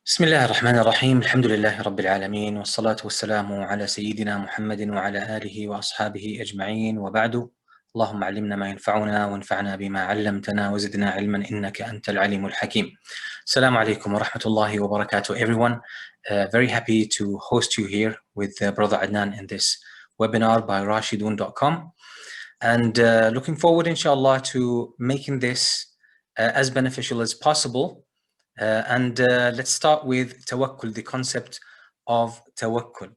بسم الله الرحمن الرحيم الحمد لله رب العالمين والصلاة والسلام على سيدنا محمد وعلى آله وأصحابه أجمعين وبعد اللهم علمنا ما ينفعنا وانفعنا بما علمتنا وزدنا علما إنك أنت العليم الحكيم. Assalamu alaikum wa rahmatullahi wa barakatuh everyone. Very happy to host you here with Brother Adnan in this webinar by Rashidun.com, and looking forward inshallah to making this as beneficial as possible. And let's start with Tawakkul, the concept of Tawakkul.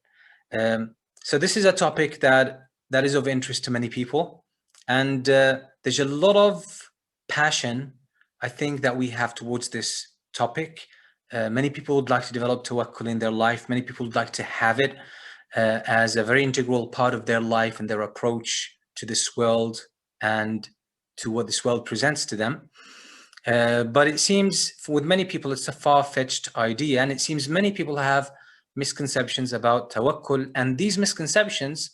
So this is a topic that is of interest to many people, and there's a lot of passion, I think, that we have towards this topic. Many people would like to develop Tawakkul in their life. Many people would like to have it as a very integral part of their life and their approach to this world and to what this world presents to them. But it seems with many people it's a far-fetched idea, and it seems many people have misconceptions about Tawakkul, and these misconceptions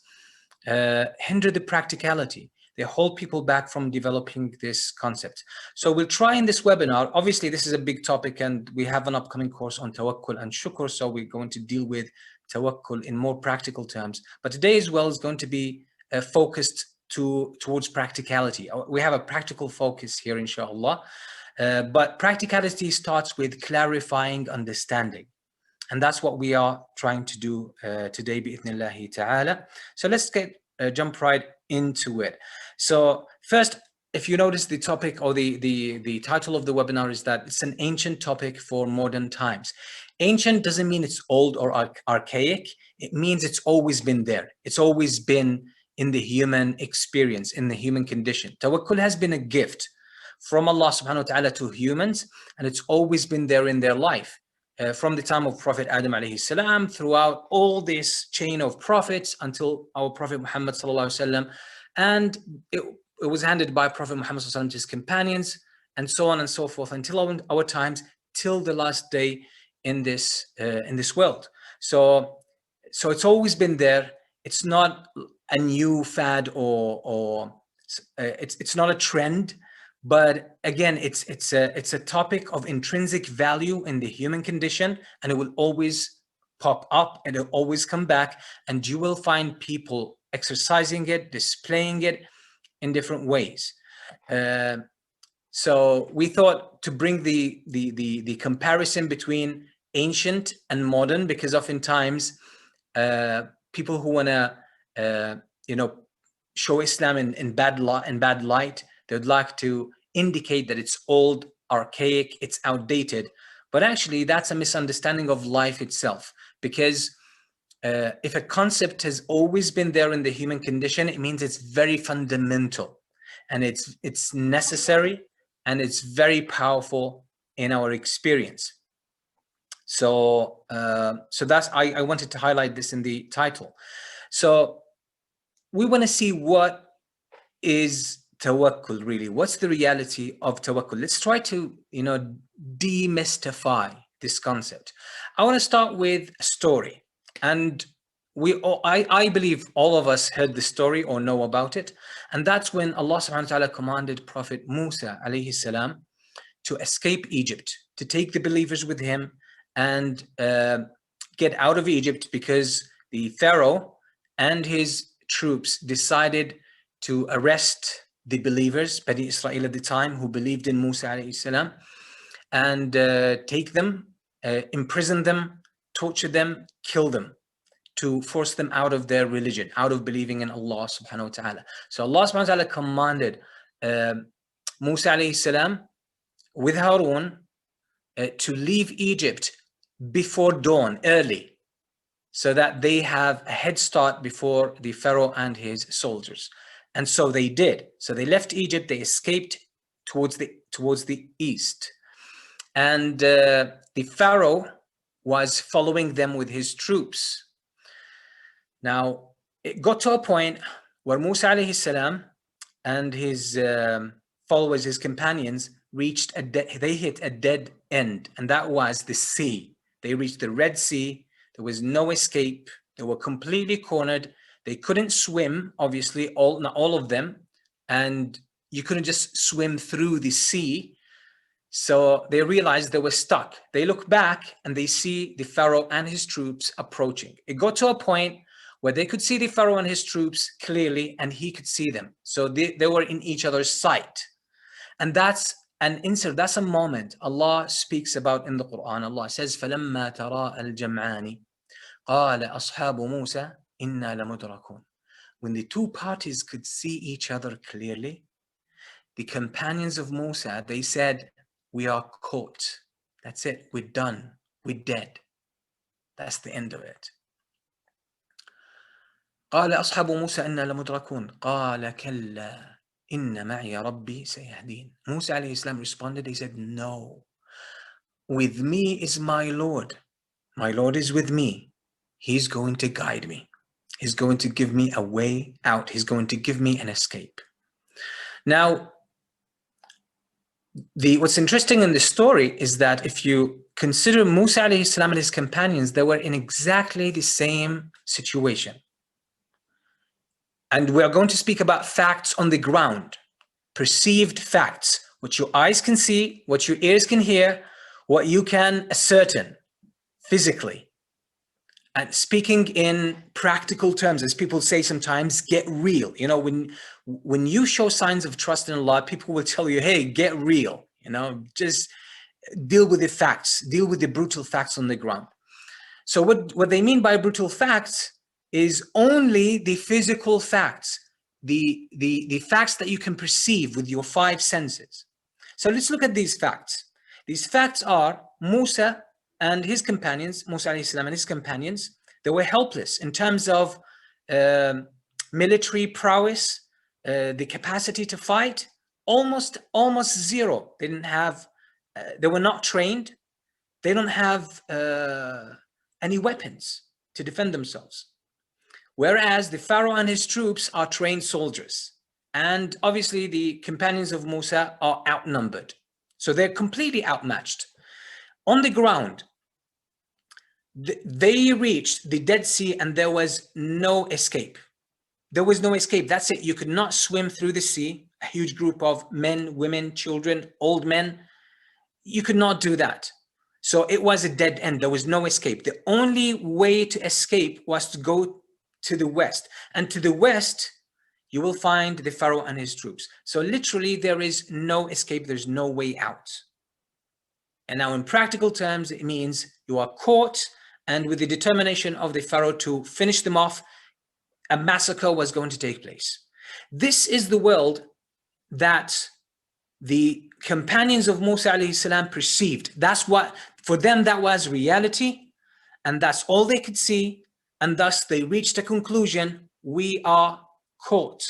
hinder the practicality. They hold people back from developing this concept. So we'll try in this webinar. Obviously this is a big topic, and we have an upcoming course on Tawakkul and Shukr, so we're going to deal with Tawakkul in more practical terms. But today as well is going to be focused towards practicality. We have a practical focus here, inshallah. But practicality starts with clarifying understanding. And that's what we are trying to do today, bi'ithnillahi ta'ala. So let's jump right into it. So first, if you notice, the topic or the title of the webinar is that it's an ancient topic for modern times. Ancient doesn't mean it's old or archaic. It means it's always been there. It's always been in the human experience, in the human condition. Tawakkul has been a gift from Allah subhanahu wa ta'ala to humans, and it's always been there in their life. From the time of Prophet Adam alayhi salam, throughout all this chain of prophets until our Prophet Muhammad sallallahu alaihi wasallam, and it was handed by Prophet Muhammad sallallahu alaihi wasallam to his companions, and so on and so forth until our times, till the last day in this world. So it's always been there. It's not a new fad or it's not a trend. But again, it's a topic of intrinsic value in the human condition, and it will always pop up and it'll always come back, and you will find people exercising it, displaying it in different ways. So we thought to bring the comparison between ancient and modern, because oftentimes people who want to show Islam in bad light, they would like to indicate that it's old, archaic, it's outdated. But actually, that's a misunderstanding of life itself. Because if a concept has always been there in the human condition, it means it's very fundamental, and it's necessary, and it's very powerful in our experience. So that's I wanted to highlight this in the title. So we want to see what is Tawakkul really. What's the reality of Tawakkul? Let's try to demystify this concept. I want to start with a story, and I believe all of us heard the story or know about it, and that's when Allah subhanahu wa ta'ala commanded Prophet Musa alayhi salam to escape Egypt, to take the believers with him and get out of Egypt, because the Pharaoh and his troops decided to arrest the believers, Bani Israel at the time, who believed in Musa alayhi salam, and take them, imprison them, torture them, kill them, to force them out of their religion, out of believing in Allah subhanahu wa ta'ala. So Allah subhanahu wa ta'ala commanded Musa alayhi salam with Harun to leave Egypt before dawn, early, so that they have a head start before the Pharaoh and his soldiers. And so they did. So they left Egypt, they escaped towards the east. And the Pharaoh was following them with his troops. Now, it got to a point where Musa alayhi salam and his followers, his companions, they hit a dead end, and that was the sea. They reached the Red Sea. There was no escape. They were completely cornered. They couldn't swim, obviously, not all of them. And you couldn't just swim through the sea. So they realized they were stuck. They look back and they see the Pharaoh and his troops approaching. It got to a point where they could see the Pharaoh and his troops clearly, and he could see them. So they were in each other's sight. And that's an insert, that's a moment Allah speaks about in the Quran. Allah says, فَلَمَّا تَرَاءَ الْجَمْعَانِ قَالَ أَصْحَابُ مُوسَى إِنَّا لَمُدْرَكُونَ. When the two parties could see each other clearly, the companions of Musa, they said, we are caught. That's it. We're done. We're dead. That's the end of it. قال أصحاب موسى إنا لمدركون قال كلا إن معي ربي سيهدين. Musa alayhi salam responded, he said, no, with me is my Lord. My Lord is with me. He's going to guide me. He's going to give me a way out. He's going to give me an escape. Now, what's interesting in this story is that if you consider Musa alayhi salam and his companions, they were in exactly the same situation. And we are going to speak about facts on the ground, perceived facts, what your eyes can see, what your ears can hear, what you can ascertain physically. And speaking in practical terms, as people say sometimes, get real. You know, when you show signs of trust in Allah, people will tell you, hey, get real. You know, just deal with the facts, deal with the brutal facts on the ground. So what they mean by brutal facts is only the physical facts, the facts that you can perceive with your five senses. So let's look at these facts. These facts are Musa and his companions, Musa alayhi salam and his companions, they were helpless in terms of military prowess, the capacity to fight, almost zero. They didn't have, they were not trained. They don't have any weapons to defend themselves. Whereas the Pharaoh and his troops are trained soldiers. And obviously the companions of Musa are outnumbered. So they're completely outmatched. On the ground, they reached the Dead Sea and there was no escape. There was no escape. That's it. You could not swim through the sea. A huge group of men, women, children, old men. You could not do that. So it was a dead end. There was no escape. The only way to escape was to go to the west. And to the west, you will find the Pharaoh and his troops. So literally, there is no escape. There's no way out. And now in practical terms, it means you are caught, and with the determination of the Pharaoh to finish them off, a massacre was going to take place. This is the world that the companions of Musa alayhi salam perceived. That's what, for them, that was reality, and that's all they could see. And thus they reached a conclusion: we are caught.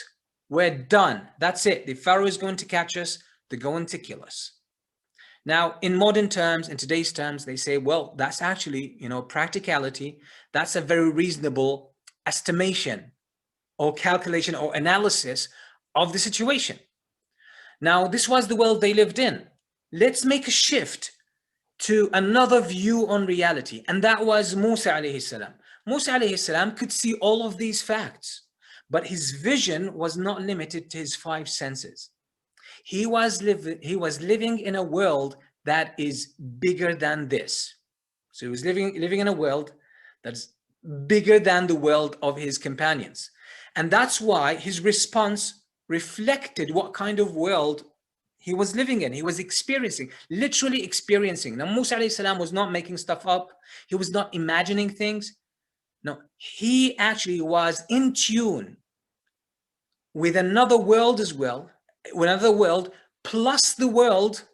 We're done. That's it. The Pharaoh is going to catch us. They're going to kill us. Now, in modern terms, in today's terms, they say, well, that's actually, you know, practicality. That's a very reasonable estimation or calculation or analysis of the situation. Now, this was the world they lived in. Let's make a shift to another view on reality. And that was Musa alayhi salam. Musa alayhi salam could see all of these facts, but his vision was not limited to his five senses. He was living in a world that is bigger than this. So he was living in a world that's bigger than the world of his companions. And that's why his response reflected what kind of world he was living in. He was experiencing, literally experiencing. Now, Musa alayhi salam was not making stuff up. He was not imagining things. No, he actually was in tune with another world as well, another world plus the world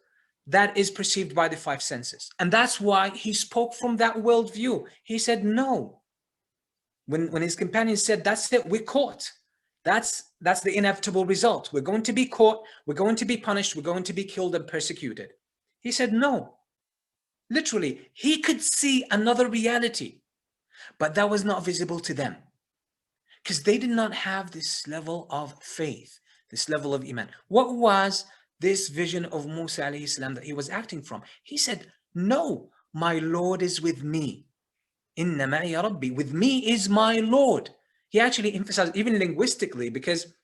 that is perceived by the five senses. And that's why he spoke from that worldview. He said, no. When his companions said, that's it, we're caught. That's the inevitable result. We're going to be caught. We're going to be punished. We're going to be killed and persecuted. He said, no. Literally, he could see another reality, but that was not visible to them because they did not have this level of faith, this level of iman. What was this vision of Musa alayhi salam that he was acting from? He said, no, my Lord is with me. Inna ma'iya Rabbi. With me is my Lord. He actually emphasized, even linguistically, because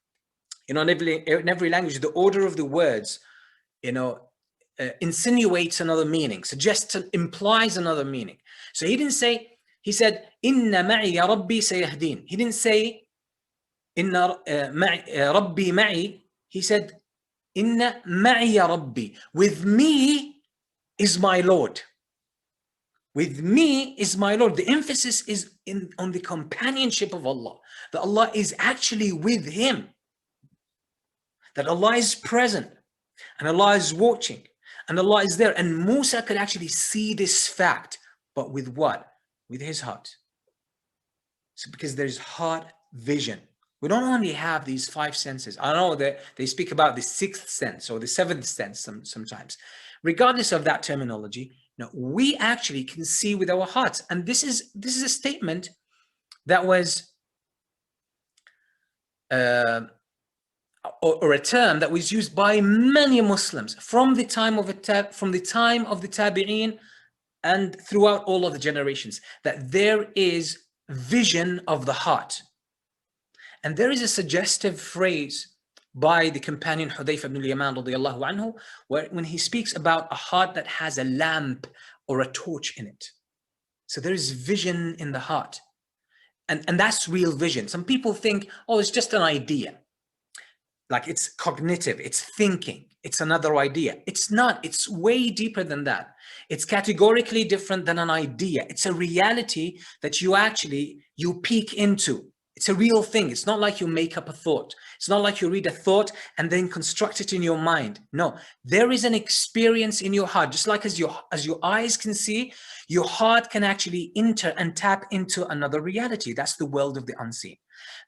in every language, the order of the words, insinuates another meaning, suggests, implies another meaning. So he didn't say, he said, Inna ma'iya Rabbi sayahdin. He didn't say, Inna Rabbi ma'i. He said, Inna ma'iya Rabbi. With me is my Lord. With me is my Lord. The emphasis is on the companionship of Allah. That Allah is actually with him. That Allah is present. And Allah is watching. And Allah is there. And Musa could actually see this fact. But with what? With his heart. So because there's heart vision. We don't only have these 5 senses. I know that they speak about the 6th sense or the 7th sense sometimes. Regardless of that terminology, we actually can see with our hearts. And this is a statement that was or a term that was used by many Muslims from the time of the Tabi'een and throughout all of the generations, that there is vision of the heart. And there is a suggestive phrase by the companion Hudayfa ibn al-Yaman radiyallahu anhu, when he speaks about a heart that has a lamp or a torch in it. So there is vision in the heart. And that's real vision. Some people think, oh, it's just an idea. Like it's cognitive, it's thinking, it's another idea. It's not, it's way deeper than that. It's categorically different than an idea. It's a reality that you peek into. It's a real thing. It's not like you make up a thought. It's not like you read a thought and then construct it in your mind. No, there is an experience in your heart. Just like as your eyes can see, your heart can actually enter and tap into another reality. That's the world of the unseen.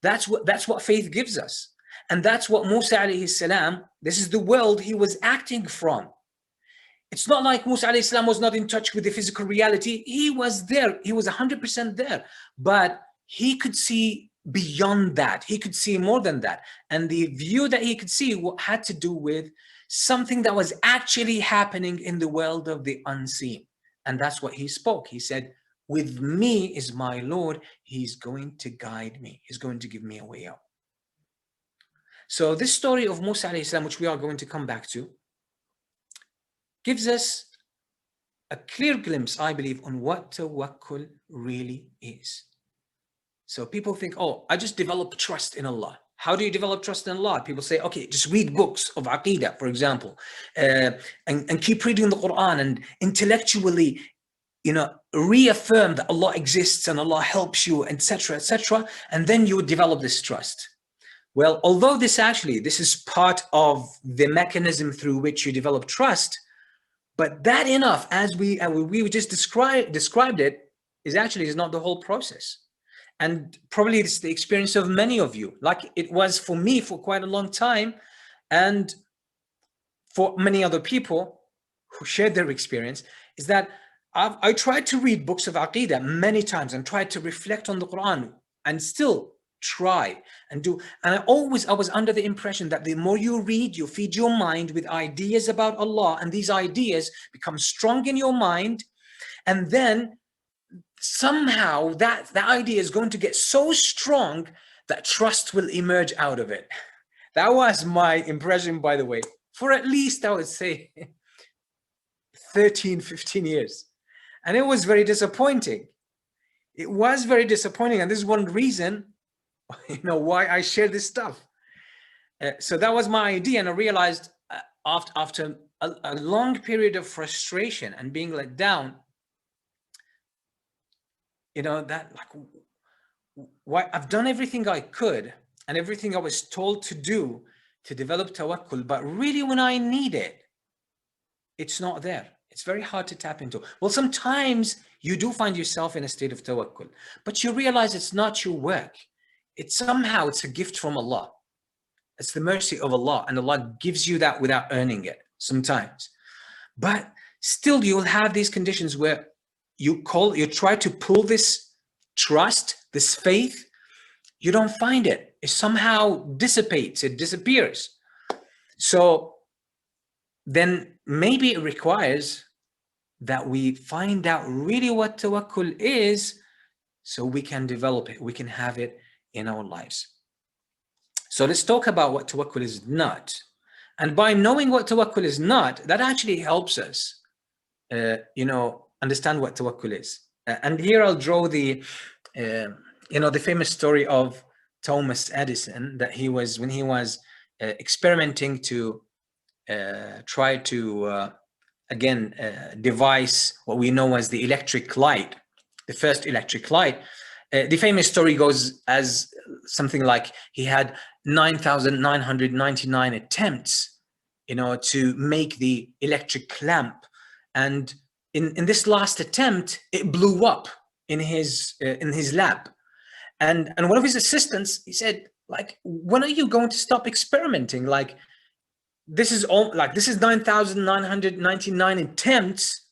That's what faith gives us. And that's what Musa alayhi salam, this is the world he was acting from. It's not like Musa alayhi salam was not in touch with the physical reality. He was there. He was 100% there. But he could see beyond that. He could see more than that. And the view that he could see had to do with something that was actually happening in the world of the unseen. And that's what he spoke. He said, with me is my Lord. He's going to guide me. He's going to give me a way out. So this story of Musa alayhi salam, which we are going to come back to, gives us a clear glimpse, I believe, on what tawakkul really is. So people think, oh, I just develop trust in Allah. How do you develop trust in Allah? People say, okay, just read books of Aqidah, for example, and keep reading the Quran and intellectually, reaffirm that Allah exists and Allah helps you, etc., etc., and then you would develop this trust. Well, although this is part of the mechanism through which you develop trust, but that enough, as we just described it, is not the whole process. And probably it's the experience of many of you, like it was for me for quite a long time, and for many other people who shared their experience, is that I tried to read books of Aqidah many times and tried to reflect on the Quran and still try and do. And I was under the impression that the more you read, you feed your mind with ideas about Allah, and these ideas become strong in your mind, and then somehow that idea is going to get so strong that trust will emerge out of it. That was my impression, by the way, for at least, I would say, 13, 15 years. And it was very disappointing. It was very disappointing. And this is one reason, why I share this stuff. So that was my idea. And I realized after a long period of frustration and being let down, that why I've done everything I could and everything I was told to do to develop tawakkul, but really when I need it, it's not there. It's very hard to tap into. Well, sometimes you do find yourself in a state of tawakkul, but you realize it's not your work. It's a gift from Allah. It's the mercy of Allah, and Allah gives you that without earning it sometimes. But still you'll have these conditions where you try to pull this trust, this faith, you don't find it. It somehow dissipates, it disappears. So then maybe it requires that we find out really what tawakkul is so we can develop it, we can have it in our lives. So let's talk about what tawakkul is not. And by knowing what tawakkul is not, that actually helps us, understand what tawakkul is. And here I'll draw the, the famous story of Thomas Edison, that when he was experimenting to try to, devise what we know as the electric light, the first electric light. The famous story goes as something like he had 9,999 attempts, to make the electric lamp. And in this last attempt, it blew up in his lab. And one of his assistants, he said, like, when are you going to stop experimenting? Like, this is 9,999 attempts,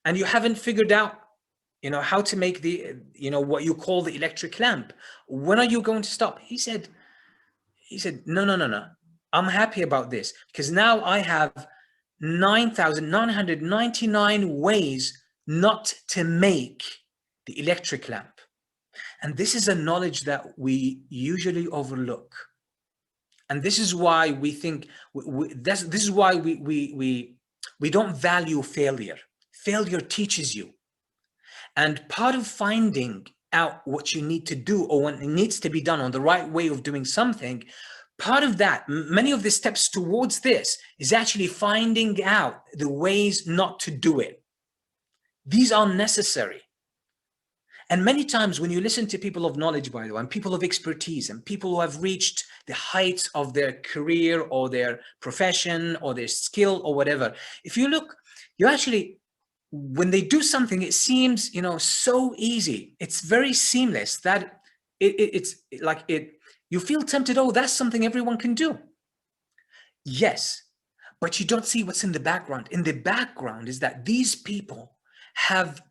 and you haven't figured out, how to make the, what you call the electric lamp. When are you going to stop? He said, no. I'm happy about this, because now I have 9,999 ways not to make the electric lamp. And this is a knowledge that we usually overlook. And this is why we think, this is why we don't value failure. Failure teaches you. And part of finding out what you need to do, or what needs to be done, on the right way of doing something, part of that, many of the steps towards this, is actually finding out the ways not to do it. These are necessary. And many times when you listen to people of knowledge, by the way, and people of expertise, and people who have reached the heights of their career or their profession or their skill or whatever, if you look, you actually, when they do something, it seems, so easy. It's very seamless that you feel tempted, oh, that's something everyone can do. Yes, but you don't see what's in the background. In the background is that these people have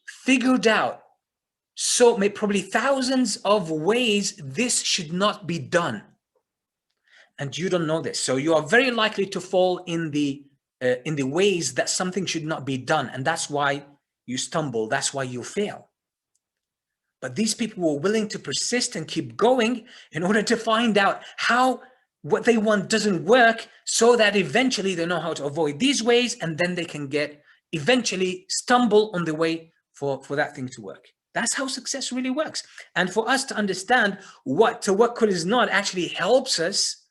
figured out probably thousands of ways this should not be done. And you don't know this. So you are very likely to fall in the ways that something should not be done. And that's why you stumble. That's why you fail. But these people were willing to persist and keep going in order to find out how what they want doesn't work, so that eventually they know how to avoid these ways, and then they can eventually stumble on the way for that thing to work. That's how success really works. And for us to understand what tawakkul is not actually helps us,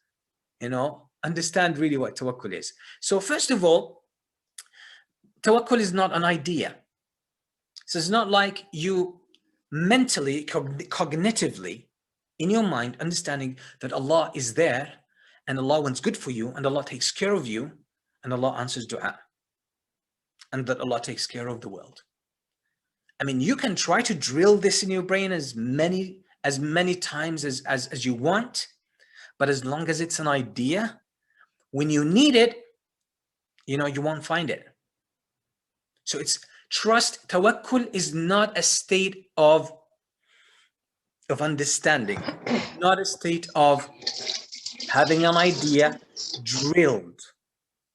understand really what tawakkul is. So first of all, tawakkul is not an idea. So it's not like you mentally, cognitively, in your mind, understanding that Allah is there, and Allah wants good for you, and Allah takes care of you, and Allah answers dua, and that Allah takes care of the world. I mean, you can try to drill this in your brain as many times as you want, but as long as it's an idea, when you need it, you won't find it. So it's trust. Tawakkul is not a state of understanding, not a state of having an idea drilled.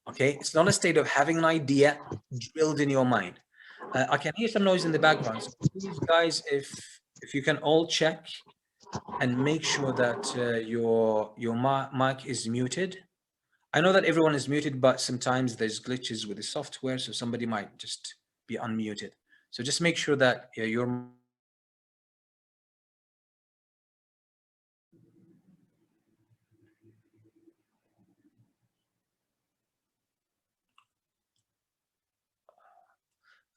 Okay, it's not a state of having an idea drilled in your mind. I can hear some noise in the background. So please, guys, if you can all check and make sure that your mic is muted. I know that everyone is muted, but sometimes there's glitches with the software, so somebody might just be unmuted. So just make sure that your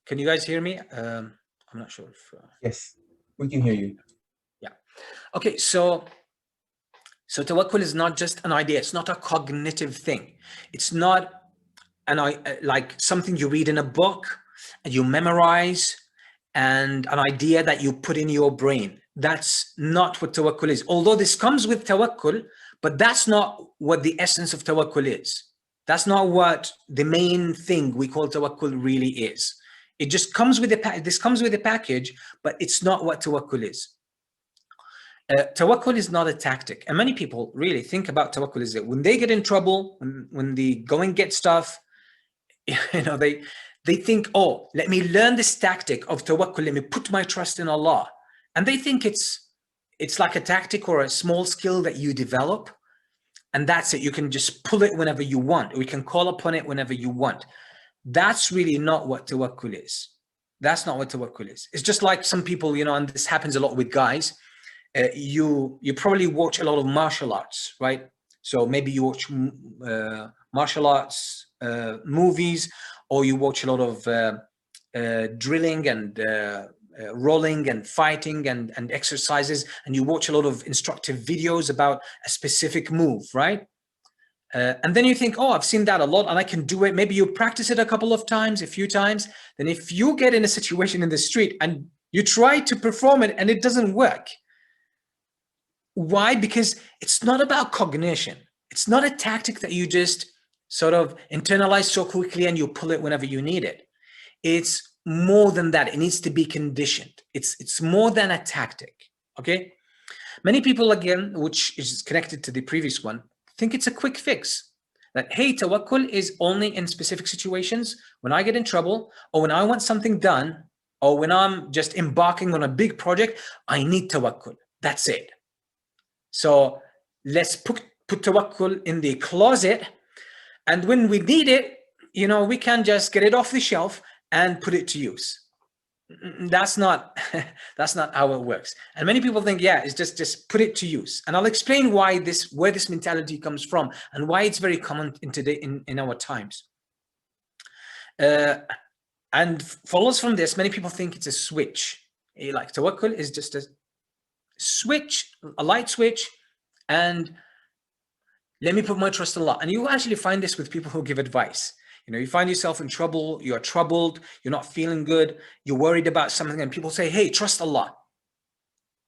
Can you guys hear me? I'm not sure if... Yes, we can hear you. Yeah. Okay, so tawakkul is not just an idea. It's not a cognitive thing. It's not like something you read in a book and you memorize, and an idea that you put in your brain. That's not what tawakkul is. Although this comes with tawakkul, but that's not what the essence of tawakkul is. That's not what the main thing we call tawakkul really is. It just comes with this comes with a package, but it's not what tawakkul is. Tawakkul is not a tactic. And many people really think about tawakkul as that when they get in trouble, when the going gets tough, they think, oh, let me learn this tactic of tawakkul. Let me put my trust in Allah. And they think it's like a tactic or a small skill that you develop, and that's it. You can just pull it whenever you want. We can call upon it whenever you want. That's really not what tawakkul is. That's not what tawakkul is. It's just like some people, you know, and this happens a lot with guys. You probably watch a lot of martial arts, right? So maybe you watch martial arts movies, or you watch a lot of drilling and rolling and fighting and exercises, and you watch a lot of instructive videos about a specific move, right? And then you think, oh, I've seen that a lot and I can do it. Maybe you practice it a couple of times, a few times. Then if you get in a situation in the street and you try to perform it and it doesn't work, why? Because it's not about cognition. It's not a tactic that you just sort of internalize so quickly and you pull it whenever you need it. It's more than that. It needs to be conditioned. It's more than a tactic, okay? Many people, again, which is connected to the previous one, think it's a quick fix. That, hey, tawakkul is only in specific situations, when I get in trouble, or when I want something done, or when I'm just embarking on a big project, I need tawakkul. That's it. So let's put tawakkul in the closet, and when we need it, you know, we can just get it off the shelf and put it to use. That's not how it works. And many people think, yeah, it's just put it to use. And I'll explain why where this mentality comes from and why it's very common in our times. And follows from this, many people think it's a switch. Like tawakkul is just a switch, a light switch, and let me put my trust in Allah. And you actually find this with people who give advice. You know, you find yourself in trouble, you're troubled, you're not feeling good, you're worried about something, and people say, hey, trust Allah.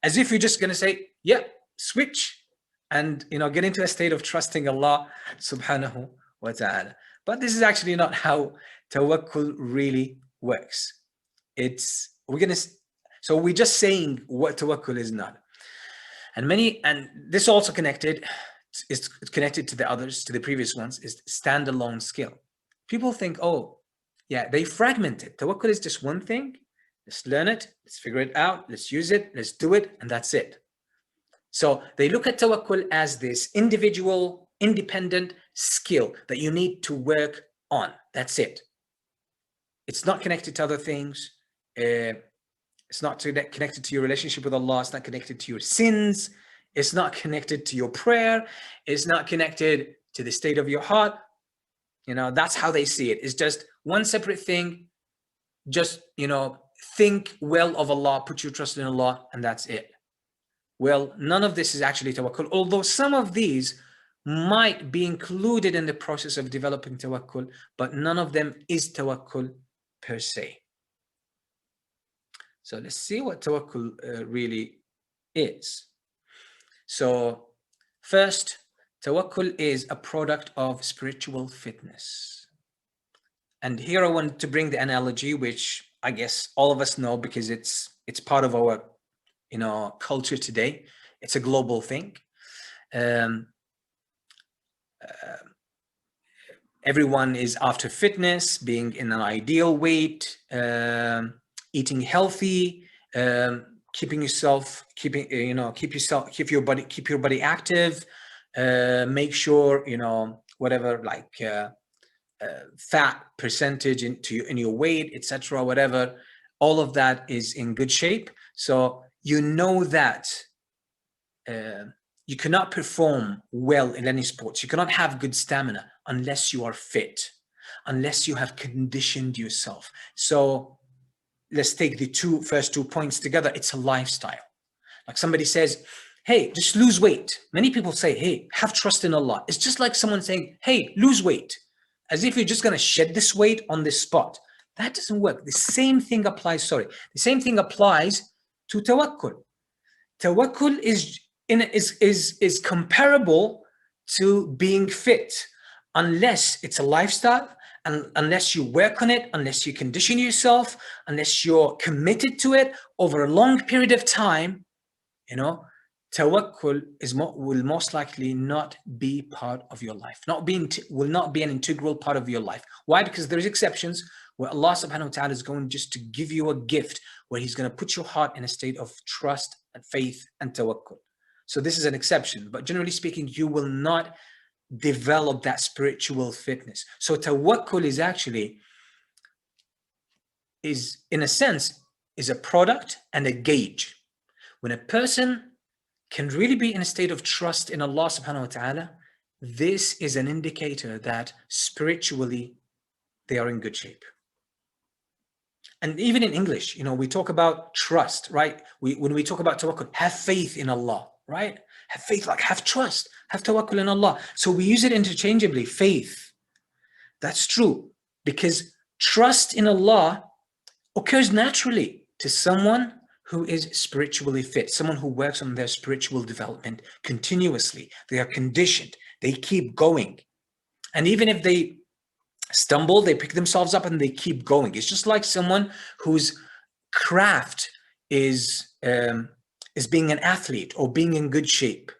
As if you're just going to say, yeah, switch, and, you know, get into a state of trusting Allah subhanahu wa ta'ala. But this is actually not how tawakkul really works. So we're just saying what tawakkul is not. And this also is connected to the others, to the previous ones, is standalone skill. People think, oh, yeah, they fragment it. Tawakkul is just one thing. Let's learn it. Let's figure it out. Let's use it. Let's do it. And that's it. So they look at tawakkul as this individual, independent skill that you need to work on. That's it. It's not connected to other things. It's not connected to your relationship with Allah. It's not connected to your sins. It's not connected to your prayer. It's not connected to the state of your heart. You know, that's how they see it. It's just one separate thing. Just, you know, think well of Allah, put your trust in Allah, and that's it. Well, none of this is actually tawakkul, although some of these might be included in the process of developing tawakkul, but none of them is tawakkul per se. So let's see what tawakkul really is. So first, tawakkul is a product of spiritual fitness. And here I want to bring the analogy, which I guess all of us know because it's part of our, you know, culture today. It's a global thing. Everyone is after fitness, being in an ideal weight, eating healthy, keep your body active, make sure, you know, whatever, like fat percentage in your weight, etc., whatever, all of that is in good shape. So you know that you cannot perform well in any sports. You cannot have good stamina unless you are fit, unless you have conditioned yourself. So let's take the first two points together. It's a lifestyle. Like somebody says, hey, just lose weight. Many people say, hey, have trust in Allah. It's just like someone saying, hey, lose weight, as if you're just going to shed this weight on this spot. That doesn't work. The same thing applies to tawakkul. Tawakkul is comparable to being fit, unless it's a lifestyle, and unless you work on it, unless you condition yourself, unless you're committed to it over a long period of time, you know, tawakkul will most likely not be part of your life, will not be an integral part of your life. Why? Because there's exceptions where Allah subhanahu wa ta'ala is going just to give you a gift, where He's going to put your heart in a state of trust and faith and tawakkul. So this is an exception, but generally speaking, you will not develop that spiritual fitness. So tawakkul is actually, in a sense, is a product and a gauge. When a person can really be in a state of trust in Allah subhanahu wa ta'ala, this is an indicator that spiritually they are in good shape. And even in English, we talk about trust, right? When we talk about tawakkul, have faith in Allah, right? Have faith, like have trust, have tawakkul in Allah. So we use it interchangeably, faith. That's true, because trust in Allah occurs naturally to someone who is spiritually fit, someone who works on their spiritual development continuously. They are conditioned, they keep going. And even if they stumble, they pick themselves up and they keep going. It's just like someone whose craft is being an athlete or being in good shape.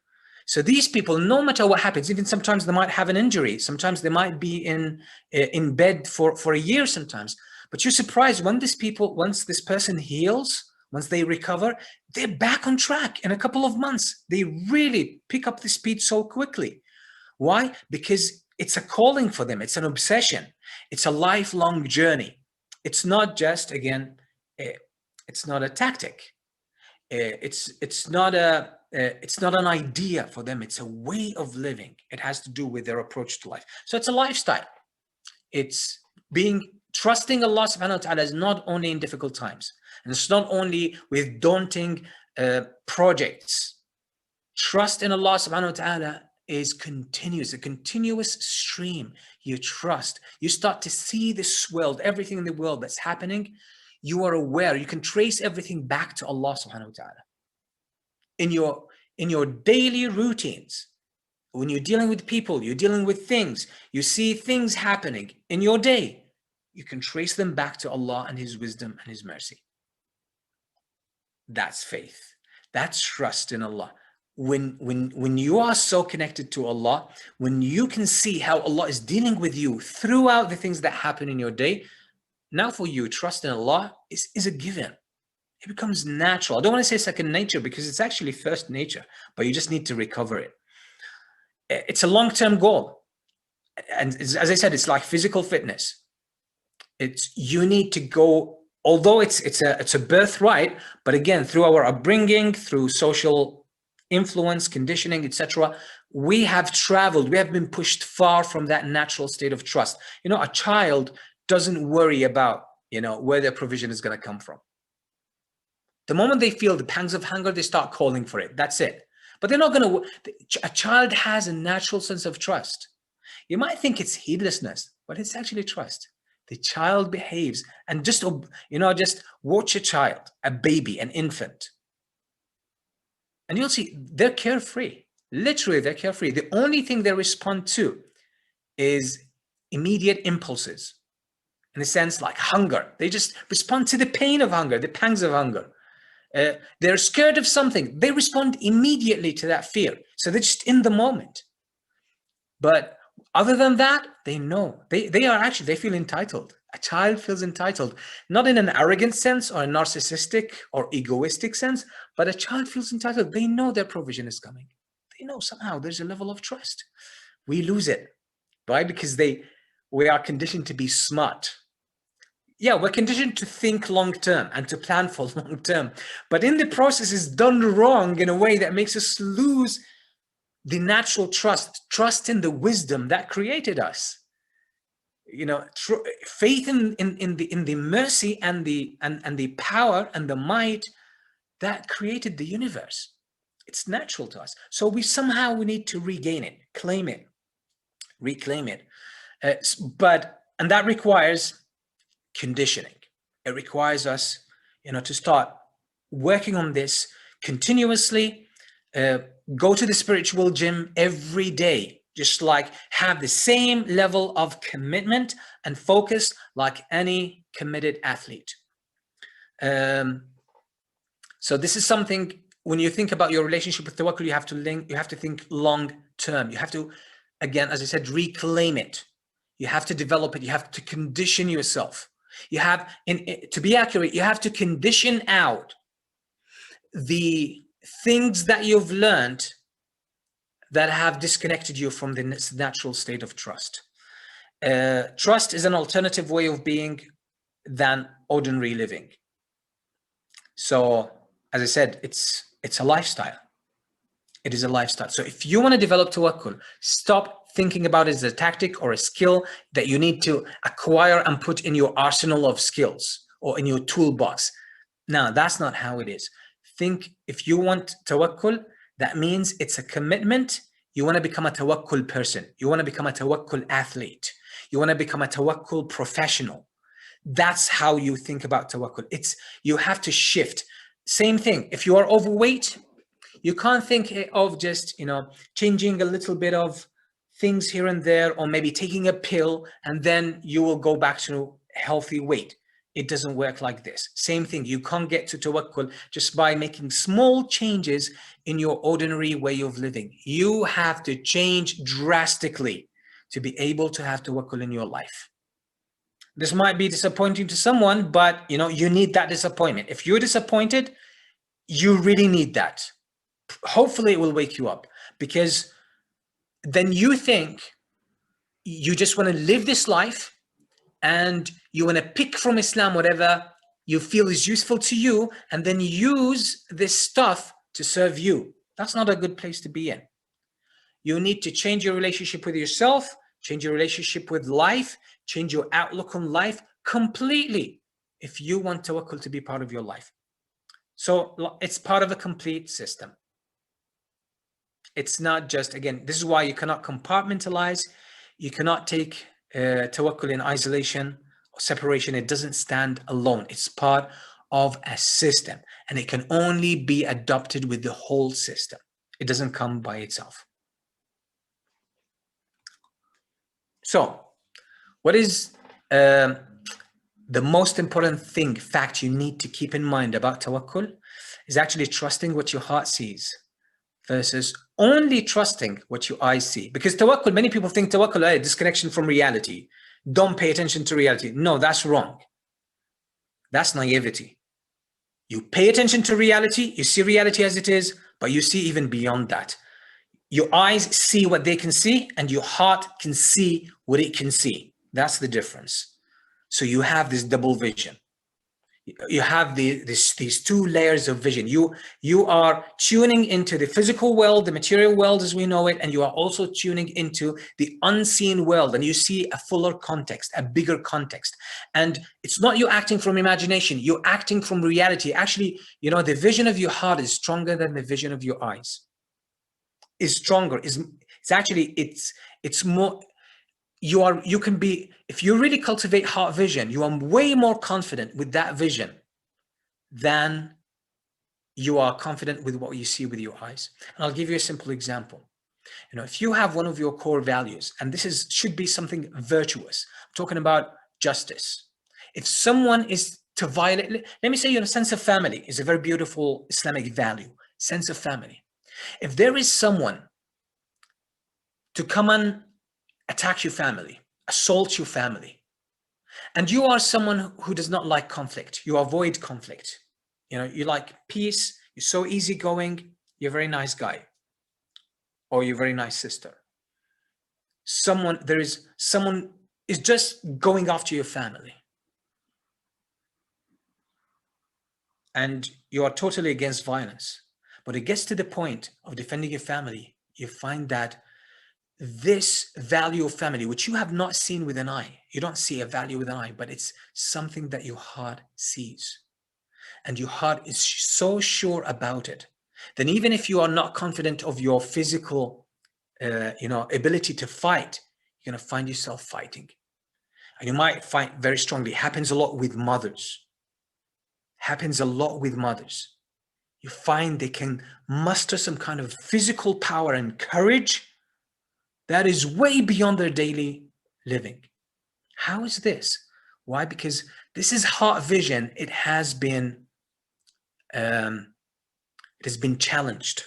So these people, no matter what happens, even sometimes they might have an injury, sometimes they might be in bed for a year sometimes. But you're surprised once this person heals, once they recover, they're back on track in a couple of months. They really pick up the speed so quickly. Why? Because it's a calling for them. It's an obsession. It's a lifelong journey. It's not just, again, it's not a tactic. It's not an idea for them. It's a way of living. It has to do with their approach to life. So it's a lifestyle. It's trusting Allah subhanahu wa ta'ala is not only in difficult times, and it's not only with daunting projects. Trust in Allah subhanahu wa ta'ala is continuous, a continuous stream. You trust. You start to see this world, everything in the world that's happening. You are aware. You can trace everything back to Allah subhanahu wa ta'ala. In your daily routines, when you're dealing with people, you're dealing with things, you see things happening in your day, you can trace them back to Allah and His wisdom and His mercy. That's faith. That's trust in Allah. When you are so connected to Allah, when you can see how Allah is dealing with you throughout the things that happen in your day, now for you, trust in Allah is a given. It becomes natural. I don't want to say second nature, because it's actually first nature, but you just need to recover it. It's a long-term goal. And as I said, it's like physical fitness. You need to go, although it's a birthright, but again, through our upbringing, through social influence, conditioning, etc., we have traveled, we have been pushed far from that natural state of trust. A child doesn't worry about, where their provision is going to come from. The moment they feel the pangs of hunger, they start calling for it. That's it. But they're not going to, a child has a natural sense of trust. You might think it's heedlessness, but it's actually trust. The child behaves, and just watch a child, a baby, an infant. And you'll see they're carefree. Literally, they're carefree. The only thing they respond to is immediate impulses. In a sense, like hunger. They just respond to the pain of hunger, the pangs of hunger. They're scared of something. They respond immediately to that fear. So they're just in the moment. But other than that, they know. They feel entitled. A child feels entitled, not in an arrogant sense or a narcissistic or egoistic sense, but a child feels entitled. They know their provision is coming. They know somehow there's a level of trust. We lose it, right? Because we are conditioned to be smart. Yeah, we're conditioned to think long-term and to plan for long-term. But in the process, it's done wrong in a way that makes us lose the natural trust in the wisdom that created us. Faith in the mercy and the power and the might that created the universe. It's natural to us. So we need to regain it, claim it, reclaim it. And that requires conditioning. It requires us, to start working on this continuously. Go to the spiritual gym every day. Just like have the same level of commitment and focus like any committed athlete. So this is something, when you think about your relationship with Tawakkul, you have to think long term. You have to, again, as I said, reclaim it. You have to develop it. You have to condition yourself. You have, to be accurate, you have to condition out the things that you've learned that have disconnected you from the natural state of trust. Trust is an alternative way of being than ordinary living. So, as I said, it's a lifestyle. It is a lifestyle. So if you want to develop tawakkul, stop thinking about it as a tactic or a skill that you need to acquire and put in your arsenal of skills or in your toolbox. No, that's not how it is. Think, if you want tawakkul, that means it's a commitment. You want to become a tawakkul person. You want to become a tawakkul athlete. You want to become a tawakkul professional. That's how you think about tawakkul. You have to shift. Same thing. If you are overweight, you can't think of just, changing a little bit of things here and there, or maybe taking a pill and then you will go back to healthy weight. It doesn't work like this. Same thing. You can't get to tawakkul just by making small changes in your ordinary way of living. You have to change drastically to be able to have tawakkul in your life. This might be disappointing to someone, but you need that disappointment. If you're disappointed, you really need that. Hopefully it will wake you up, because then you think you just want to live this life and you want to pick from Islam whatever you feel is useful to you and then use this stuff to serve you. That's not a good place to be in. You need to change your relationship with yourself, change your relationship with life, change your outlook on life completely if you want tawakkul to be part of your life. So it's part of a complete system. It's not just, again, this is why you cannot compartmentalize. You cannot take tawakkul in isolation or separation. It doesn't stand alone. It's part of a system, and it can only be adopted with the whole system. It doesn't come by itself. So, what is the most important fact you need to keep in mind about tawakkul is actually trusting what your heart sees versus only trusting what your eyes see. Because tawakkul, many people think tawakkul is disconnection from reality. Don't pay attention to reality. No, that's wrong. That's naivety. You pay attention to reality, you see reality as it is, but you see even beyond that. Your eyes see what they can see, and your heart can see what it can see. That's the difference. So you have this double vision. You have these two layers of vision. You are tuning into the physical world, the material world as we know it, and you are also tuning into the unseen world, and you see a fuller context, a bigger context. And it's not you acting from imagination, you're acting from reality. Actually, the vision of your heart is stronger than the vision of your eyes. Is stronger. It's more. You can be, if you really cultivate heart vision, you are way more confident with that vision than you are confident with what you see with your eyes. And I'll give you a simple example. If you have one of your core values, and this should be something virtuous, I'm talking about justice. If someone is to violate, let me say, sense of family is a very beautiful Islamic value, sense of family. If there is someone to come and attack your family, assault your family, and you are someone who does not like conflict, you avoid conflict, you like peace, you're so easygoing, you're a very nice guy, or you're a very nice sister. Someone is just going after your family, and you are totally against violence, but it gets to the point of defending your family, you find that this value of family, which you have not seen with an eye, you don't see a value with an eye, but it's something that your heart sees. And your heart is so sure about it, then even if you are not confident of your physical, ability to fight, you're going to find yourself fighting. And you might fight very strongly. It happens a lot with mothers. You find they can muster some kind of physical power and courage that is way beyond their daily living. How is this? Why? Because this is heart vision. It has been challenged.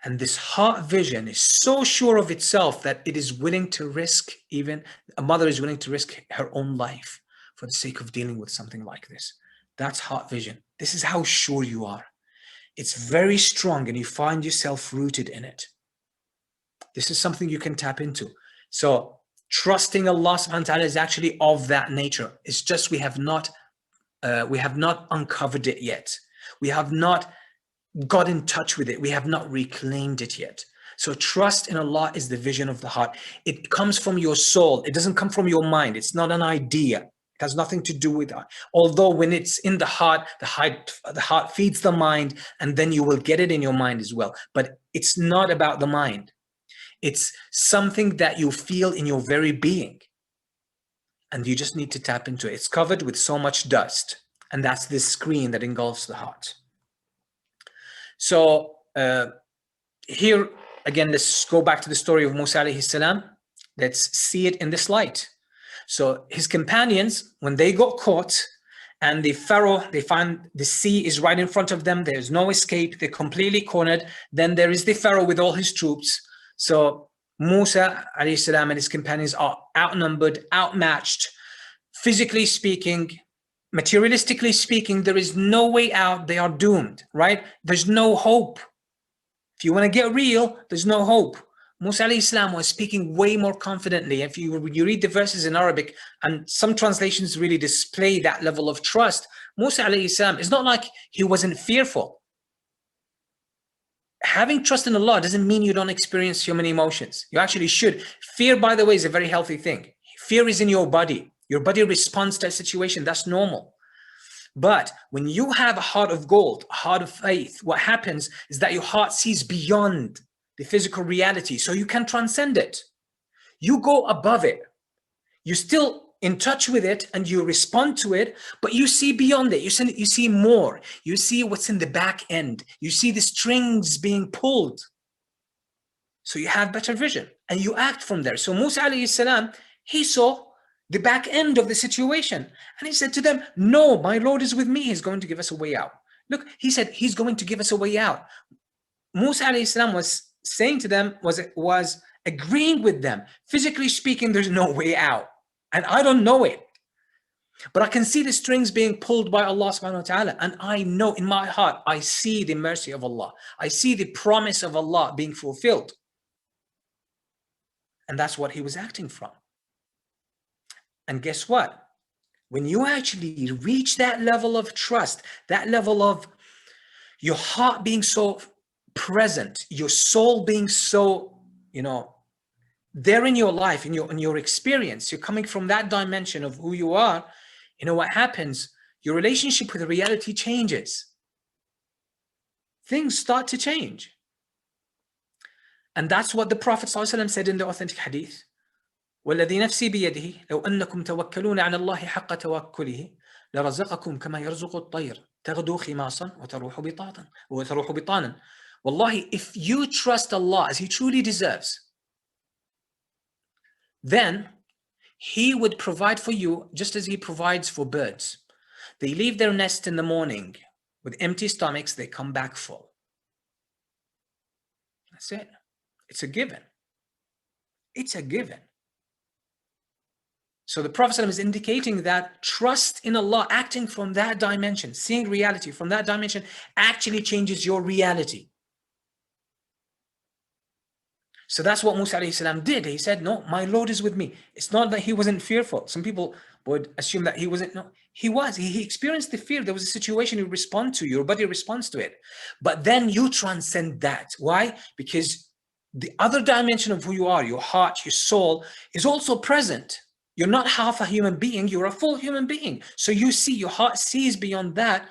And this heart vision is so sure of itself that it is willing to risk, even a mother is willing to risk her own life for the sake of dealing with something like this. That's heart vision. This is how sure you are. It's very strong and you find yourself rooted in it. This is something you can tap into. So trusting Allah subhanahu wa ta'ala is actually of that nature. It's just we have not uncovered it yet. We have not got in touch with it. We have not reclaimed it yet. So trust in Allah is the vision of the heart. It comes from your soul. It doesn't come from your mind. It's not an idea. It has nothing to do with that. Although when it's in the heart feeds the mind, and then you will get it in your mind as well. But it's not about the mind. It's something that you feel in your very being. And you just need to tap into it. It's covered with so much dust. And that's this screen that engulfs the heart. So here, again, let's go back to the story of Musa alayhi salam. Let's see it in this light. So his companions, when they got caught and the Pharaoh, they find the sea is right in front of them. There's no escape. They're completely cornered. Then there is the Pharaoh with all his troops. So Musa alayhi salam and his companions are outnumbered, outmatched, physically speaking, materialistically speaking. There is no way out. They are doomed, right? There's no hope. If you want to get real, there's no hope. Musa alayhi salam was speaking way more confidently. If you read the verses in Arabic, and some translations really display that level of trust, Musa alayhi salam, it's not like he wasn't fearful. Having trust in Allah doesn't mean you don't experience human emotions. You actually should. Fear, by the way, is a very healthy thing. Fear is in your body. Your body responds to a situation. That's normal. But when you have a heart of gold, a heart of faith, what happens is that your heart sees beyond the physical reality, so you can transcend it. You go above it. You're still in touch with it and you respond to it, but you see beyond it. You see more. You see what's in the back end. You see the strings being pulled. So you have better vision and you act from there. So Musa alayhi salam, he saw the back end of the situation. And he said to them, no, my Lord is with me. He's going to give us a way out. Look, he said, he's going to give us a way out. Musa alayhi salam was saying to them, was agreeing with them. Physically speaking, there's no way out. And I don't know it. But I can see the strings being pulled by Allah subhanahu wa ta'ala. And I know in my heart, I see the mercy of Allah. I see the promise of Allah being fulfilled. And that's what he was acting from. And guess what? When you actually reach that level of trust, that level of your heart being so present, your soul being so, there in your life, in your experience, you're coming from that dimension of who you are, what happens? Your relationship with reality changes. Things start to change. And that's what the Prophet ﷺ said in the authentic hadith. وَالَّذِي نَفْسِي بِيَدِهِ لَوْ أَنَّكُمْ تَوَكَّلُونَ عَلَى اللَّهِ حَقَّ تَوَكُّلِهِ لَرَزَقَكُمْ كَمَا يَرْزُقُ الطَّيْرُ تَغْدُو خِمَاصًا وَتَرُوحُ بِطَانًا. Wallahi, if you trust Allah as He truly deserves, then He would provide for you just as He provides for birds. They leave their nest in the morning with empty stomachs, they come back full. That's it. It's a given. It's a given. So the Prophet ﷺ is indicating that trust in Allah, acting from that dimension, seeing reality from that dimension, actually changes your reality. So that's what Musa alayhi salam did. He said, no, my Lord is with me. It's not that he wasn't fearful. Some people would assume that he wasn't. No, he was. He experienced the fear. There was a situation you respond to. Your body responds to it. But then you transcend that. Why? Because the other dimension of who you are, your heart, your soul, is also present. You're not half a human being. You're a full human being. So you see, your heart sees beyond that.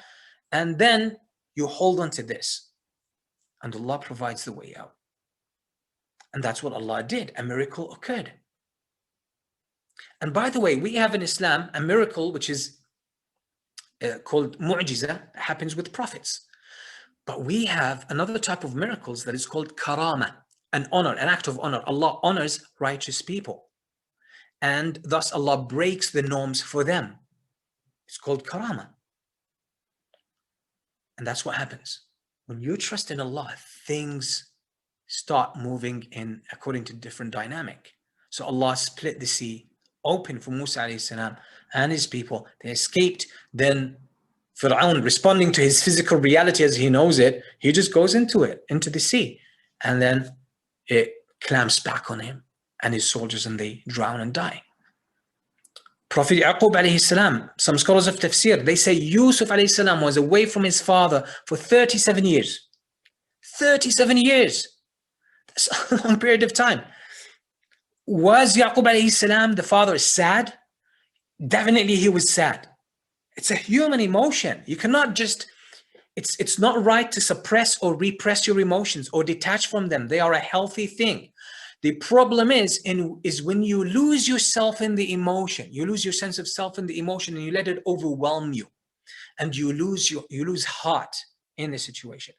And then you hold on to this. And Allah provides the way out. And that's what Allah did. A miracle occurred. And by the way, we have in Islam a miracle which is called mu'jiza, happens with prophets. But we have another type of miracles that is called karama, an honor, an act of honor. Allah honors righteous people. And thus Allah breaks the norms for them. It's called karama. And that's what happens. When you trust in Allah, things start moving in according to different dynamic. So Allah split the sea, open for Musa alayhi salam and his people. They escaped. Then Fir'aun, responding to his physical reality as he knows it, he just goes into it, into the sea. And then it clamps back on him and his soldiers, and they drown and die. Prophet Yaqub alayhi salam, some scholars of tafsir, they say Yusuf alayhi salam was away from his father for 37 years. 37 years. That's a long period of time. Was Yaqub alayhi salam, the father, sad? Definitely he was sad. It's a human emotion. You cannot just, it's not right to suppress or repress your emotions or detach from them. They are a healthy thing. The problem is when you lose yourself in the emotion, you lose your sense of self in the emotion, and you let it overwhelm you, and you lose heart in the situation.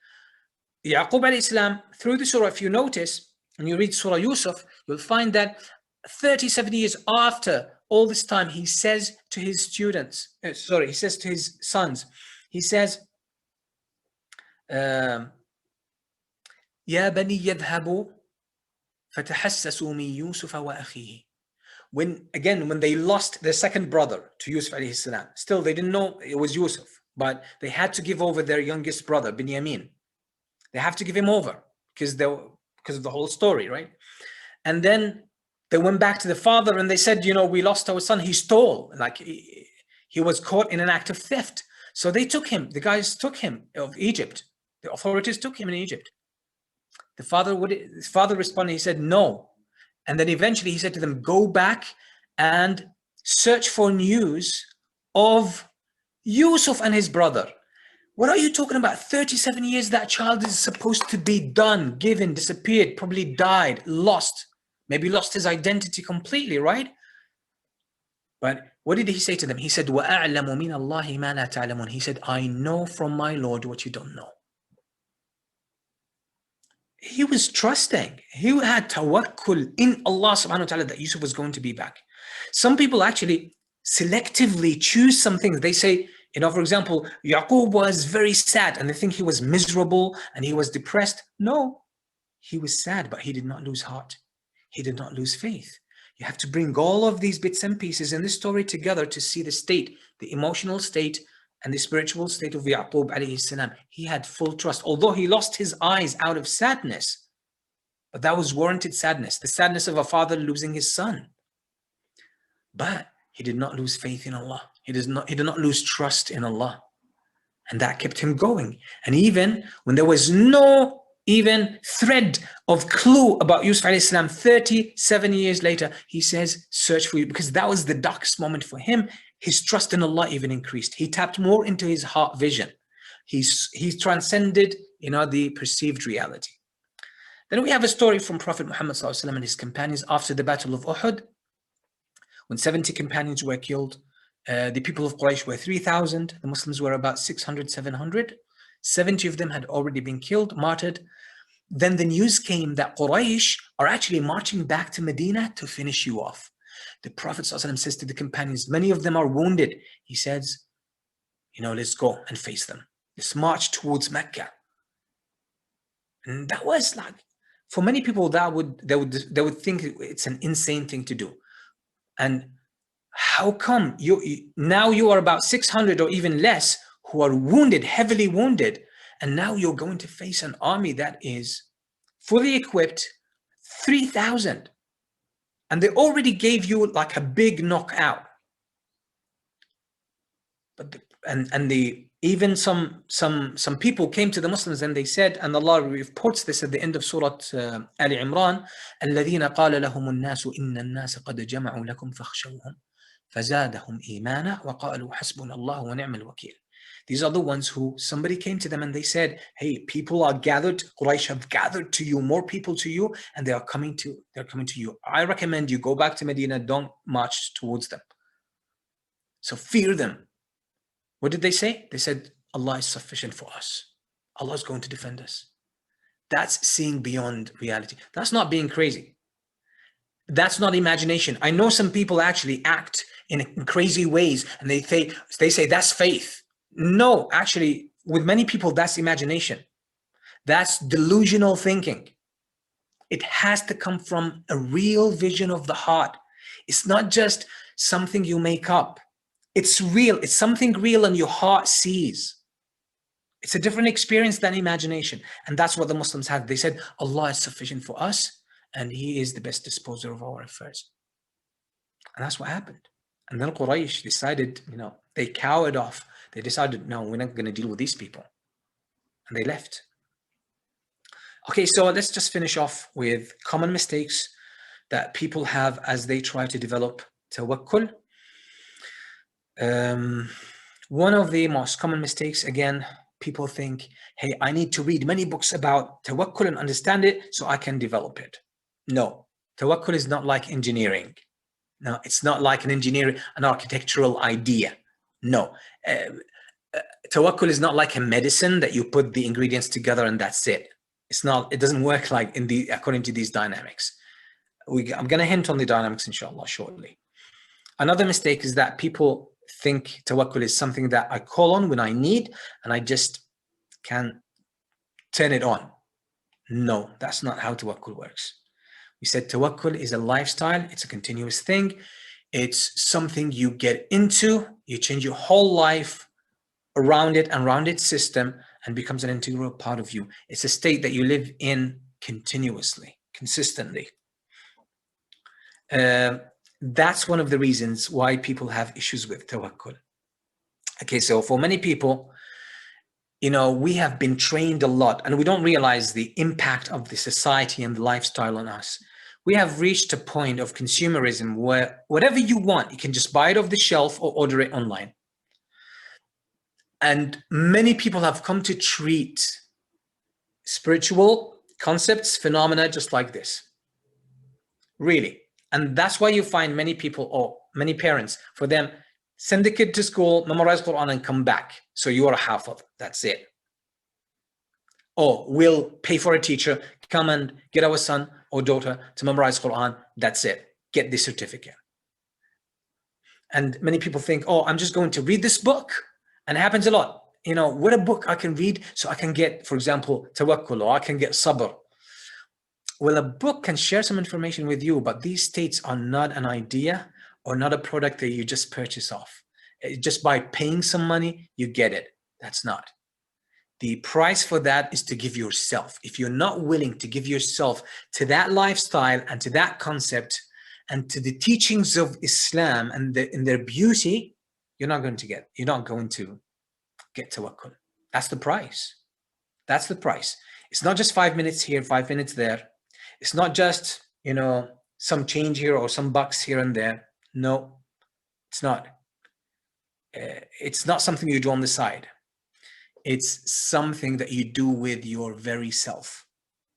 Yaqub alayhi salam, through the surah, if you notice, when you read Surah Yusuf, you'll find that 37 years after all this time, he says to his students, he says to his sons, he says, Ya bani yadhabu fatahassasu min Yusuf wa akhihi. When they lost their second brother to Yusuf alayhi salam, still they didn't know it was Yusuf, but they had to give over their youngest brother, Binyamin. They have to give him over because of the whole story, right? And then they went back to the father and they said, we lost our son. He stole, like he was caught in an act of theft. So they took him. The guys took him of Egypt. The authorities took him in Egypt. His father responded. He said no, and then eventually he said to them, "Go back and search for news of Yusuf and his brother." What are you talking about? 37 years that child is supposed to be done, given, disappeared, probably died, lost, maybe lost his identity completely, right? But what did he say to them? He said, وَأَعْلَمُ مِنَ اللَّهِ مَا لَا تَعْلَمُونَ. He said, I know from my Lord what you don't know. He was trusting. He had tawakkul in Allah subhanahu wa ta'ala that Yusuf was going to be back. Some people actually selectively choose some things. They say, for example, Yaqub was very sad and they think he was miserable and he was depressed. No, he was sad, but he did not lose heart. He did not lose faith. You have to bring all of these bits and pieces in this story together to see the state, the emotional state and the spiritual state of Yaqub alayhi salam. He had full trust, although he lost his eyes out of sadness, but that was warranted sadness, the sadness of a father losing his son. But he did not lose faith in Allah. He did not lose trust in Allah. And that kept him going. And even when there was no even thread of clue about Yusuf alayhi salam, 37 years later, he says, search for you, because that was the darkest moment for him. His trust in Allah even increased. He tapped more into his heart vision. He transcended, the perceived reality. Then we have a story from Prophet Muhammad ﷺ and his companions after the Battle of Uhud, when 70 companions were killed. The people of Quraysh were 3,000. The Muslims were about 600, 700. 70 of them had already been killed, martyred. Then the news came that Quraysh are actually marching back to Medina to finish you off. The Prophet ﷺ says to the companions, many of them are wounded. He says, let's go and face them. Let's march towards Mecca. And that was like, for many people, they would think it's an insane thing to do. And how come now you are about 600 or even less who are wounded, heavily wounded, and now you're going to face an army that is fully equipped, 3,000, and they already gave you like a big knockout. But even some people came to the Muslims and they said, and Allah reports this at the end of Surah Ali Imran, الَّذِينَ قَالَ لَهُمُ النَّاسُ إِنَّ النَّاسَ قَدْ جَمَعُوا لَكُمْ فَاخْشَوْهُمْ فَزَادَهُمْ إِيمَانًا وَقَالُوا حَسْبُنَا اللَّهُ وَنِعْمَ الْوَكِيلُ. These are the ones who somebody came to them and they said, hey, people are gathered, Quraysh have gathered to you, more people to you, and they're coming to you. I recommend you go back to Medina, don't march towards them. So fear them. What did they say? They said, Allah is sufficient for us. Allah is going to defend us. That's seeing beyond reality. That's not being crazy. That's not imagination. I know some people actually act in crazy ways and they say that's faith. No, actually, with many people, that's imagination. That's delusional thinking. It has to come from a real vision of the heart. It's not just something you make up. It's real. It's something real and your heart sees. It's a different experience than imagination. And that's what the Muslims had. They said, Allah is sufficient for us and He is the best disposer of our affairs. And that's what happened. And then Quraysh decided, they cowered off. They decided, no, we're not going to deal with these people. And they left. Okay, so let's just finish off with common mistakes that people have as they try to develop tawakkul. One of the most common mistakes, again, people think, hey, I need to read many books about tawakkul and understand it so I can develop it. No, tawakkul is not like engineering. No, it's not like an architectural idea. No, tawakkul is not like a medicine that you put the ingredients together and that's it. It's not. It doesn't work like according to these dynamics. I'm going to hint on the dynamics, inshallah, shortly. Another mistake is that people think tawakkul is something that I call on when I need and I just can turn it on. No, that's not how tawakkul works. We said tawakkul is a lifestyle. It's a continuous thing. It's something you get into. You change your whole life around it and around its system and becomes an integral part of you. It's a state that you live in continuously, consistently. That's one of the reasons why people have issues with tawakkul. Okay, so for many people, we have been trained a lot and we don't realize the impact of the society and the lifestyle on us. We have reached a point of consumerism where whatever you want, you can just buy it off the shelf or order it online. And many people have come to treat spiritual concepts, phenomena, just like this. Really. And that's why you find many people or many parents, for them, send the kid to school, memorize Quran and come back. So you are a hafiz. That's it. Or we'll pay for a teacher, come and get our son or daughter to memorize Quran. That's it. Get the certificate. And many people think, oh, I'm just going to read this book. And it happens a lot. What a book I can read so I can get, for example, tawakkul, or I can get sabr. Well, a book can share some information with you, but these states are not an idea or not a product that you just purchase off. Just by paying some money, you get it. That's not. The price for that is to give yourself. If you're not willing to give yourself to that lifestyle and to that concept and to the teachings of Islam and in their beauty, you're not going to get tawakkul. That's the price. That's the price. It's not just 5 minutes here, 5 minutes there. It's not just, some change here or some bucks here and there. No, it's not. It's not something you do on the side. It's something that you do with your very self.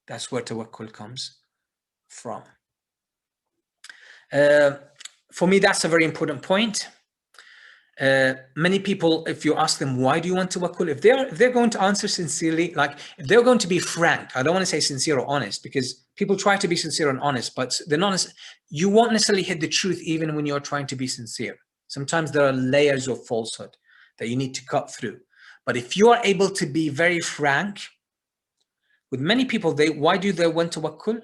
That's where tawakkul comes from. For me, that's a very important point. Many people, if you ask them, why do you want tawakkul? If they're going to answer sincerely, like if they're going to be frank, I don't want to say sincere or honest, because people try to be sincere and honest, but they're not. You won't necessarily hit the truth even when you're trying to be sincere. Sometimes there are layers of falsehood that you need to cut through. But if you are able to be very frank with many people, why do they want tawakkul?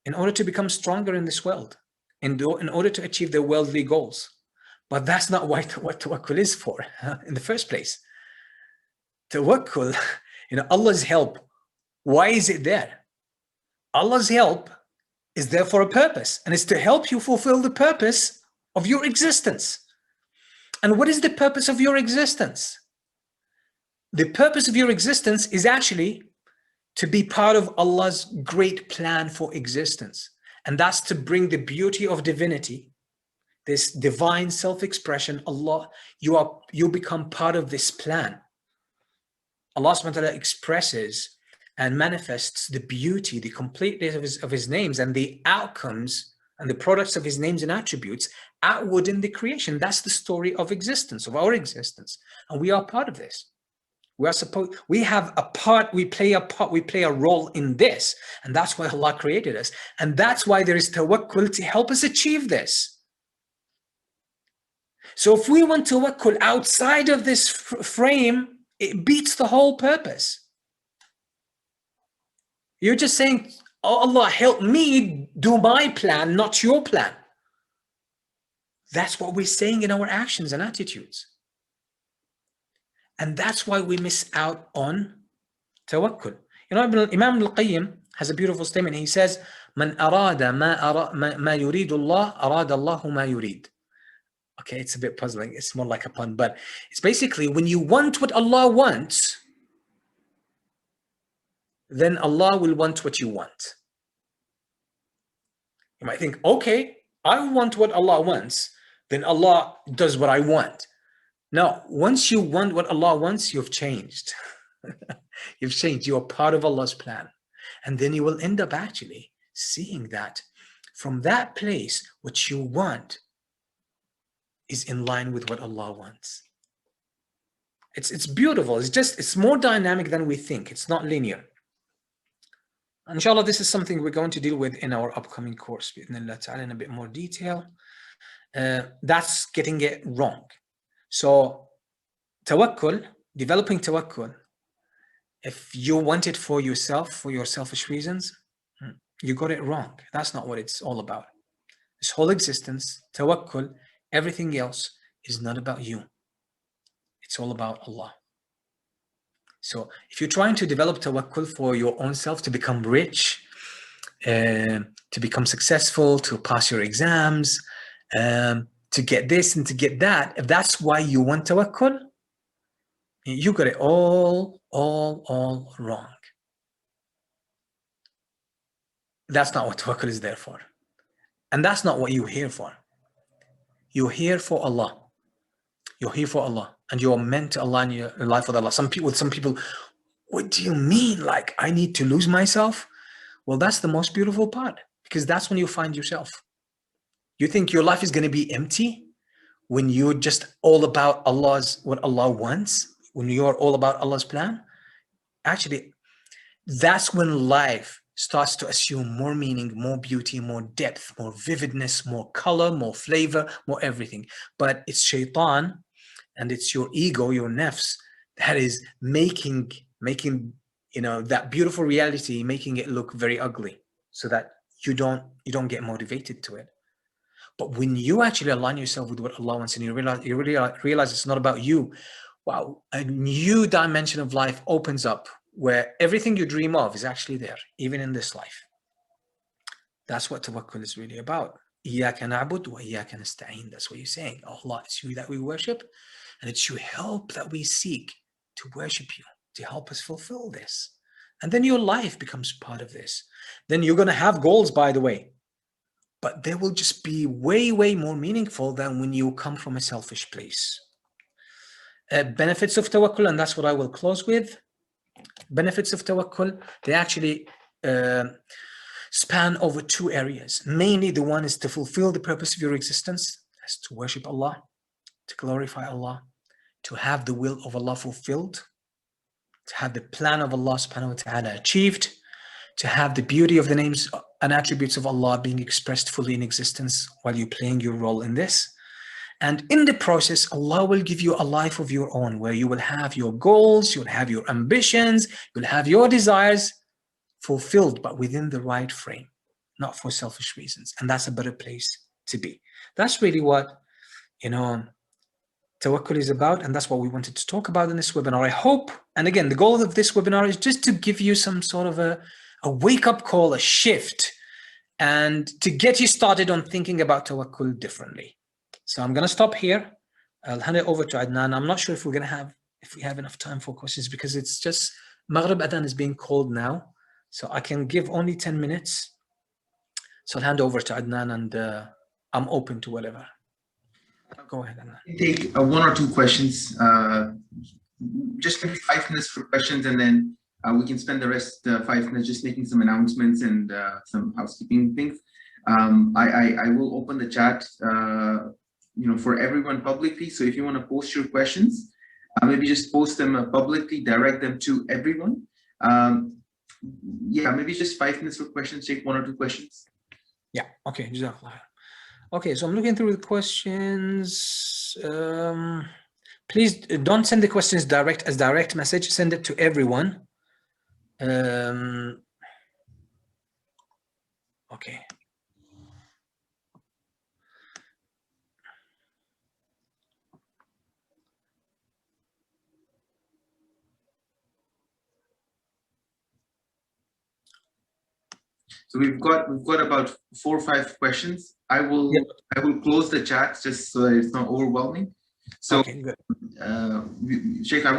In order to become stronger in this world, in order to achieve their worldly goals. But that's not what tawakkul is for in the first place. Tawakkul, Allah's help, why is it there? Allah's help is there for a purpose, and it's to help you fulfill the purpose of your existence. And what is the purpose of your existence? The purpose of your existence is actually to be part of Allah's great plan for existence. And that's to bring the beauty of divinity, this divine self-expression. Allah, you become part of this plan. Allah subhanahu wa ta'ala expresses and manifests the beauty, the completeness of his names and the outcomes and the products of his names and attributes outward in the creation. That's the story of existence, of our existence. And we are part of this. We have a part, we play a role in this. And that's why Allah created us. And that's why there is tawakkul to help us achieve this. So if we want tawakkul outside of this frame, it beats the whole purpose. You're just saying, oh Allah, help me do my plan, not your plan. That's what we're saying in our actions and attitudes. And that's why we miss out on tawakkul. You know, Imam al-Qayyim has a beautiful statement. He says, "Man arada ma yurid Allah, arada Allahu ma yurid." Okay, it's a bit puzzling. It's more like a pun, but it's basically when you want what Allah wants, then Allah will want what you want. You might think, okay, I want what Allah wants, then Allah does what I want. No, once you want what Allah wants, you've changed. You've changed. You are part of Allah's plan. And then you will end up actually seeing that from that place, what you want is in line with what Allah wants. It's beautiful. It's more dynamic than we think. It's not linear. Inshallah, this is something we're going to deal with in our upcoming course, bi'idhnillah ta'ala, in a bit more detail. That's getting it wrong. So, tawakkul, developing tawakkul, if you want it for yourself, for your selfish reasons, you got it wrong. That's not what it's all about. This whole existence, tawakkul, everything else is not about you. It's all about Allah. So if you're trying to develop tawakkul for your own self, to become rich, to become successful, to pass your exams, to get this and to get that, if that's why you want tawakkul, you got it all wrong. That's not what tawakkul is there for. And that's not what you're here for. You're here for Allah. You're here for Allah. And you're meant to align your life with Allah. Some people, what do you mean? Like, I need to lose myself? Well, that's the most beautiful part, because that's when you find yourself. You think your life is going to be empty when you're just all about what Allah wants, when you're all about Allah's plan? Actually, that's when life starts to assume more meaning, more beauty, more depth, more vividness, more color, more flavor, more everything. But it's shaitan and it's your ego, your nafs, that is making that beautiful reality, making it look very ugly, so that you don't get motivated to it. But when you actually align yourself with what Allah wants, and you realize it's not about you, wow, a new dimension of life opens up, where everything you dream of is actually there, even in this life. That's what tawakkul is really about. إِيَّاكَ نَعْبُدُ وَإِيَّاكَ نَسْتَعِينُ. That's what you're saying. Allah, it's you that we worship, and it's your help that we seek to worship you, to help us fulfill this. And then your life becomes part of this. Then you're going to have goals, by the way, but they will just be way more meaningful than when you come from a selfish place. Benefits of tawakkul, and that's what I will close with. Benefits of tawakkul, they actually span over two areas. Mainly, the one is to fulfill the purpose of your existence, that's to worship Allah, to glorify Allah, to have the will of Allah fulfilled, to have the plan of Allah subhanahu wa ta'ala achieved, to have the beauty of the names and attributes of Allah being expressed fully in existence while you're playing your role in this. And in the process, Allah will give you a life of your own, where you will have your goals, you'll have your ambitions, you'll have your desires fulfilled, but within the right frame, not for selfish reasons. And that's a better place to be. That's really what, tawakkul is about, and that's what we wanted to talk about in this webinar. I hope, and again, the goal of this webinar is just to give you some sort of a wake-up call, a shift, and to get you started on thinking about tawakkul differently. So I'm going to stop here. I'll hand it over to Adnan. I'm not sure if we have enough time for questions, because it's just Maghrib Adhan is being called now. So I can give only 10 minutes. So I'll hand over to Adnan, and I'm open to whatever. Go ahead, Adnan. Take one or two questions. Just maybe 5 minutes for questions, and then we can spend the rest 5 minutes just making some announcements and some housekeeping things. I will open the chat for everyone publicly. So if you want to post your questions, maybe just post them publicly, direct them to everyone. Yeah, maybe just 5 minutes for questions, take 1 or 2 questions. Yeah, okay. Okay, so I'm looking through the questions. Please don't send the questions as direct message. Send it to everyone. Okay. So we've got about 4 or 5 questions. I will close the chat just so that it's not overwhelming. So okay, good. Sheikh, I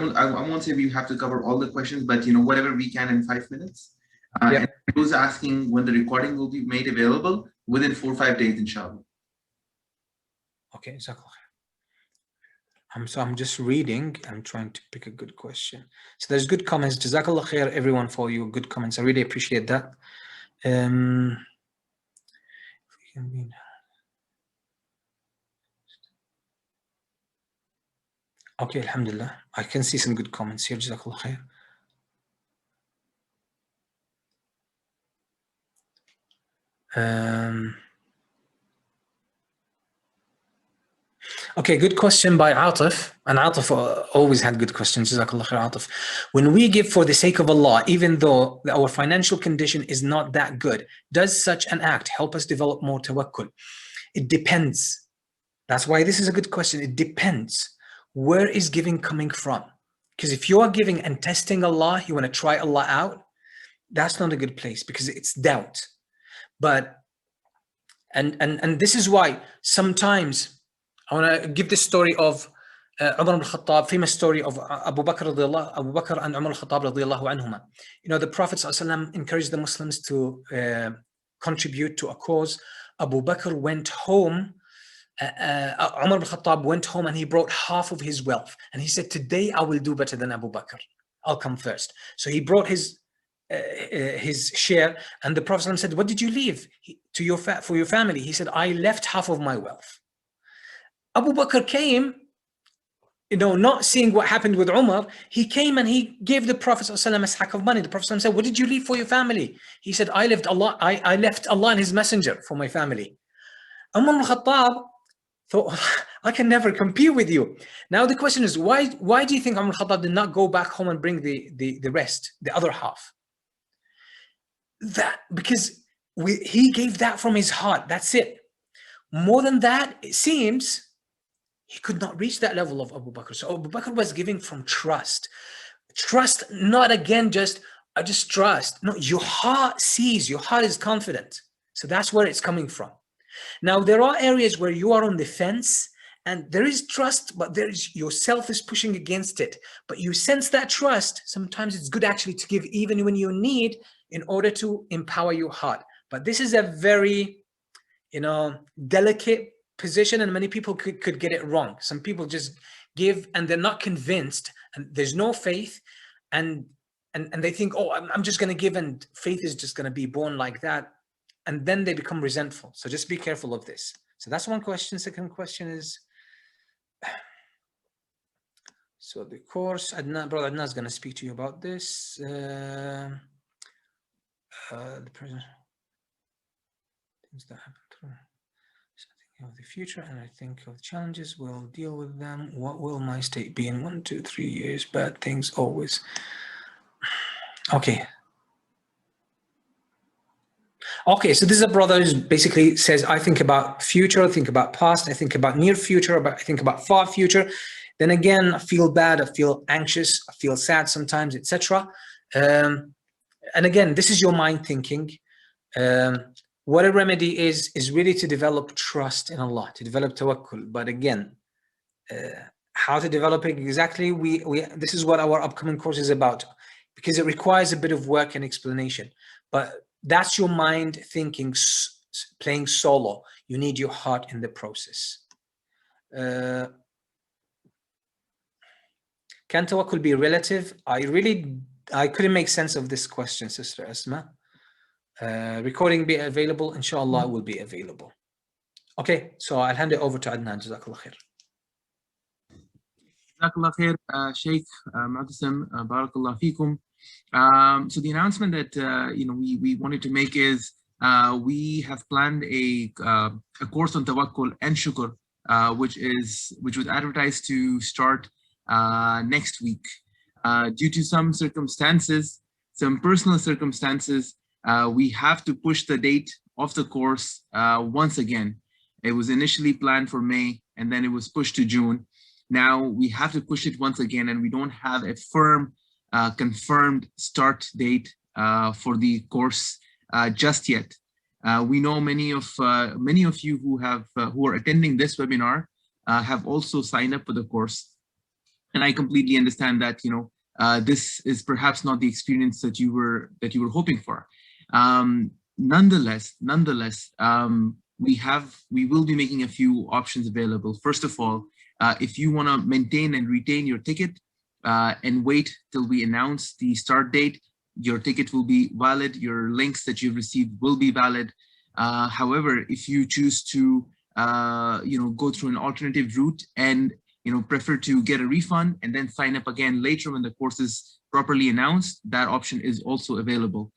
won't say we have to cover all the questions, but whatever we can in 5 minutes. And those asking when the recording will be made available within 4 or 5 days, inshallah. Okay, so I'm just reading. I'm trying to pick a good question. So there's good comments. Jazakallah khair, everyone, for your good comments. I really appreciate that. Okay, alhamdulillah. I can see some good comments here. Jazakallah khair. Okay, good question by Atif. And Atif always had good questions. Jazakallah khair, Atif. When we give for the sake of Allah, even though our financial condition is not that good, does such an act help us develop more tawakkul? It depends. That's why this is a good question. It depends. Where is giving coming from? Because if you are giving and testing Allah, you want to try Allah out, that's not a good place because it's doubt. But and this is why sometimes I want to give this story of Umar al-Khattab, famous story of Abu Bakr and Umar al-Khattab radiyallahu anhuma. The Prophet ﷺ encouraged the Muslims to contribute to a cause. Abu Bakr went home. Umar al-Khattab went home and he brought half of his wealth. And he said, today I will do better than Abu Bakr. I'll come first. So he brought his share, and the Prophet ﷺ said, what did you leave for your family? He said, I left half of my wealth. Abu Bakr came, not seeing what happened with Umar, he came and he gave the Prophet ﷺ a sack of money. The Prophet ﷺ said, what did you leave for your family? He said, I left Allah and His Messenger for my family. Umar al-Khattab thought, I can never compete with you. Now the question is, why do you think Umar al-Khattab did not go back home and bring the rest, the other half? Because he gave that from his heart. That's it. More than that, it seems he could not reach that level of Abu Bakr. So Abu Bakr was giving from trust. Trust, not again I just trust. No, your heart sees, your heart is confident. So that's where it's coming from. Now, there are areas where you are on the fence and there is trust, but yourself is pushing against it. But you sense that trust. Sometimes it's good actually to give even when you need, in order to empower your heart. But this is a very, delicate position, and many people could get it wrong. Some people just give and they're not convinced, and there's no faith, and they think, oh, I'm just going to give, and faith is just going to be born like that, and then they become resentful. So just be careful of this. So that's one question. Second question is, so the course, Brother Adnan is going to speak to you about this. The present things that happen through. So I think of the future, and I think of the challenges. We'll deal with them. What will my state be in 1, 2, 3 years? Bad things always. Okay. Okay, so this is a brother who basically says, I think about future, I think about past, I think about near future, I think about far future. Then again, I feel bad, I feel anxious, I feel sad sometimes, etc. And again, this is your mind thinking. What a remedy is really to develop trust in Allah, to develop tawakkul. But again, how to develop it exactly, this is what our upcoming course is about, because it requires a bit of work and explanation. But that's your mind thinking, playing solo. You need your heart in the process. Can tawakkul be relative? I couldn't make sense of this question, Sister Asma. Recording be available? Inshallah, it will be available. Okay, so I'll hand it over to Adnan. Jazakallah khair. Jazakallah khair, Sheikh Moutasem, barakallah fikum. So the announcement that we wanted to make is we have planned a course on Tawakkul and Shukr, which was advertised to start next week. Due to some personal circumstances, we have to push the date of the course once again. It was initially planned for May, and then it was pushed to June. Now we have to push it once again, and we don't have a firm confirmed start date for the course just yet. We know many of you who are attending this webinar have also signed up for the course, and I completely understand that this is perhaps not the experience that you were hoping for. Nonetheless, we will be making a few options available. First of all, if you want to maintain and retain your ticket and wait till we announce the start date, your ticket will be valid. Your links that you've received will be valid. However, if you choose to go through an alternative route and prefer to get a refund and then sign up again later when the course is properly announced, that option is also available.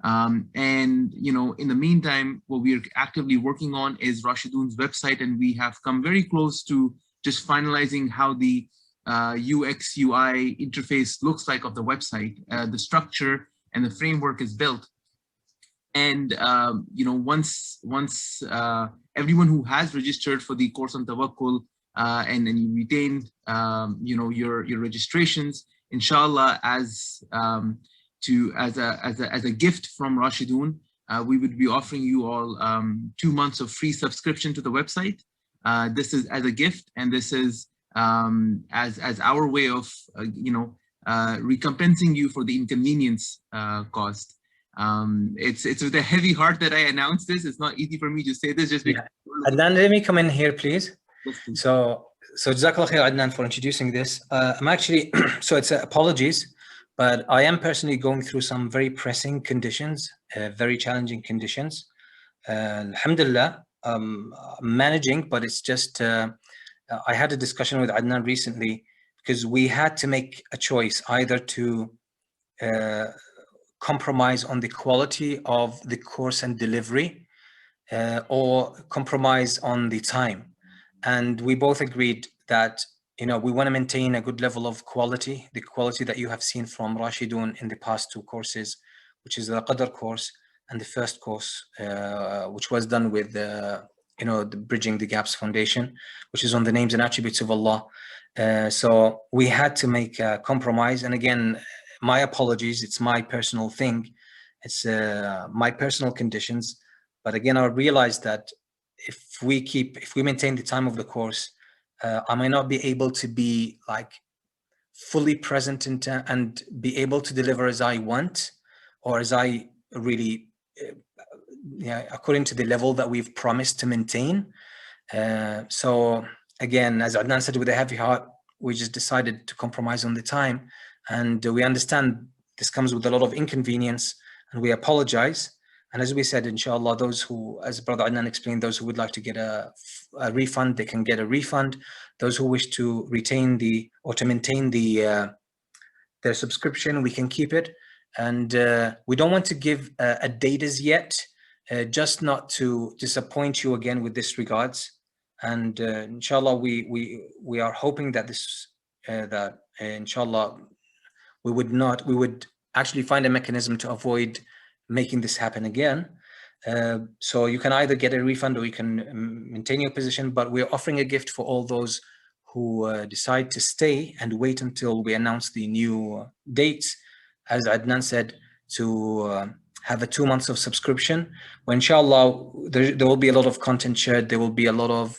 And in the meantime, what we are actively working on is Rashidun's website, and we have come very close to just finalizing how the UX UI interface looks like of the website. The structure and the framework is built, and once everyone who has registered for the course on Tawakkul and then you retain your registrations, inshallah, as a gift from Rashidun, we would be offering you all 2 months of free subscription to the website. This is as a gift, and this is as our way of recompensing you for the inconvenience caused. It's with a heavy heart that I announce this. It's not easy for me to say this just because. Adnan, let me come in here, please. Yes, please. So Jazakallah khair, Adnan, for introducing this. I'm actually, so it's apologies, but I am personally going through some very pressing conditions, very challenging conditions. Alhamdulillah, managing, but it's just, I had a discussion with Adnan recently because we had to make a choice either to compromise on the quality of the course and delivery or compromise on the time. And we both agreed that, we want to maintain a good level of quality, the quality that you have seen from Rashidun in the past 2 courses, which is the Qadr course and the first course, which was done with the Bridging the Gaps Foundation, which is on the names and attributes of Allah. So we had to make a compromise. And again, my apologies, it's my personal thing. It's my personal conditions. But again, I realized that if we maintain the time of the course, I might not be able to be like fully present and be able to deliver as I want, or as I really, according to the level that we've promised to maintain. So again, as Adnan said, with a heavy heart, we just decided to compromise on the time. And we understand this comes with a lot of inconvenience, and we apologize. And as we said, inshallah, those who, as Brother Adnan explained, those who would like to get a refund, they can get a refund. Those who wish to retain or to maintain their subscription, we can keep it. And we don't want to give a date as yet, just not to disappoint you again with this regards. And inshallah, we are hoping that inshallah, we would actually find a mechanism to avoid making this happen again. So you can either get a refund or you can maintain your position, but we're offering a gift for all those who decide to stay and wait until we announce the new dates, as Adnan said, to have a 2 months of subscription. Well, inshallah, there will be a lot of content shared. There will be a lot of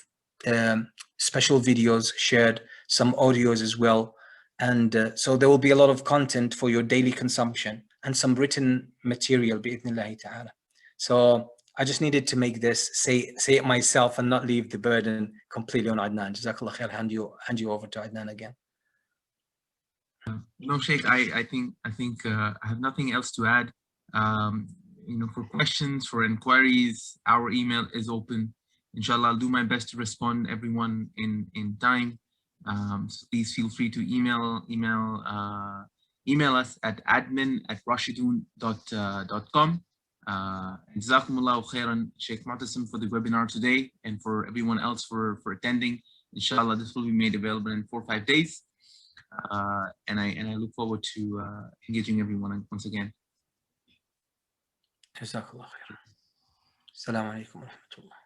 special videos shared, some audios as well. And so there will be a lot of content for your daily consumption and some written material, bi'idhnillahi ta'ala. So I just needed to make this, say it myself and not leave the burden completely on Adnan. Jazakallah khair, hand you over to Adnan again. No, Sheikh, I think I have nothing else to add. For questions, for inquiries, our email is open. Inshallah, I'll do my best to respond everyone in time. So please feel free to email us at admin@rashidun.com. Jazakumullahu khairan, Sheikh Moutasem, for the webinar today, and for everyone else for attending. Inshallah, this will be made available in 4 or 5 days. And I look forward to engaging everyone once again. Jazakallah khairan. Assalamu alaikum wa rahmatullah.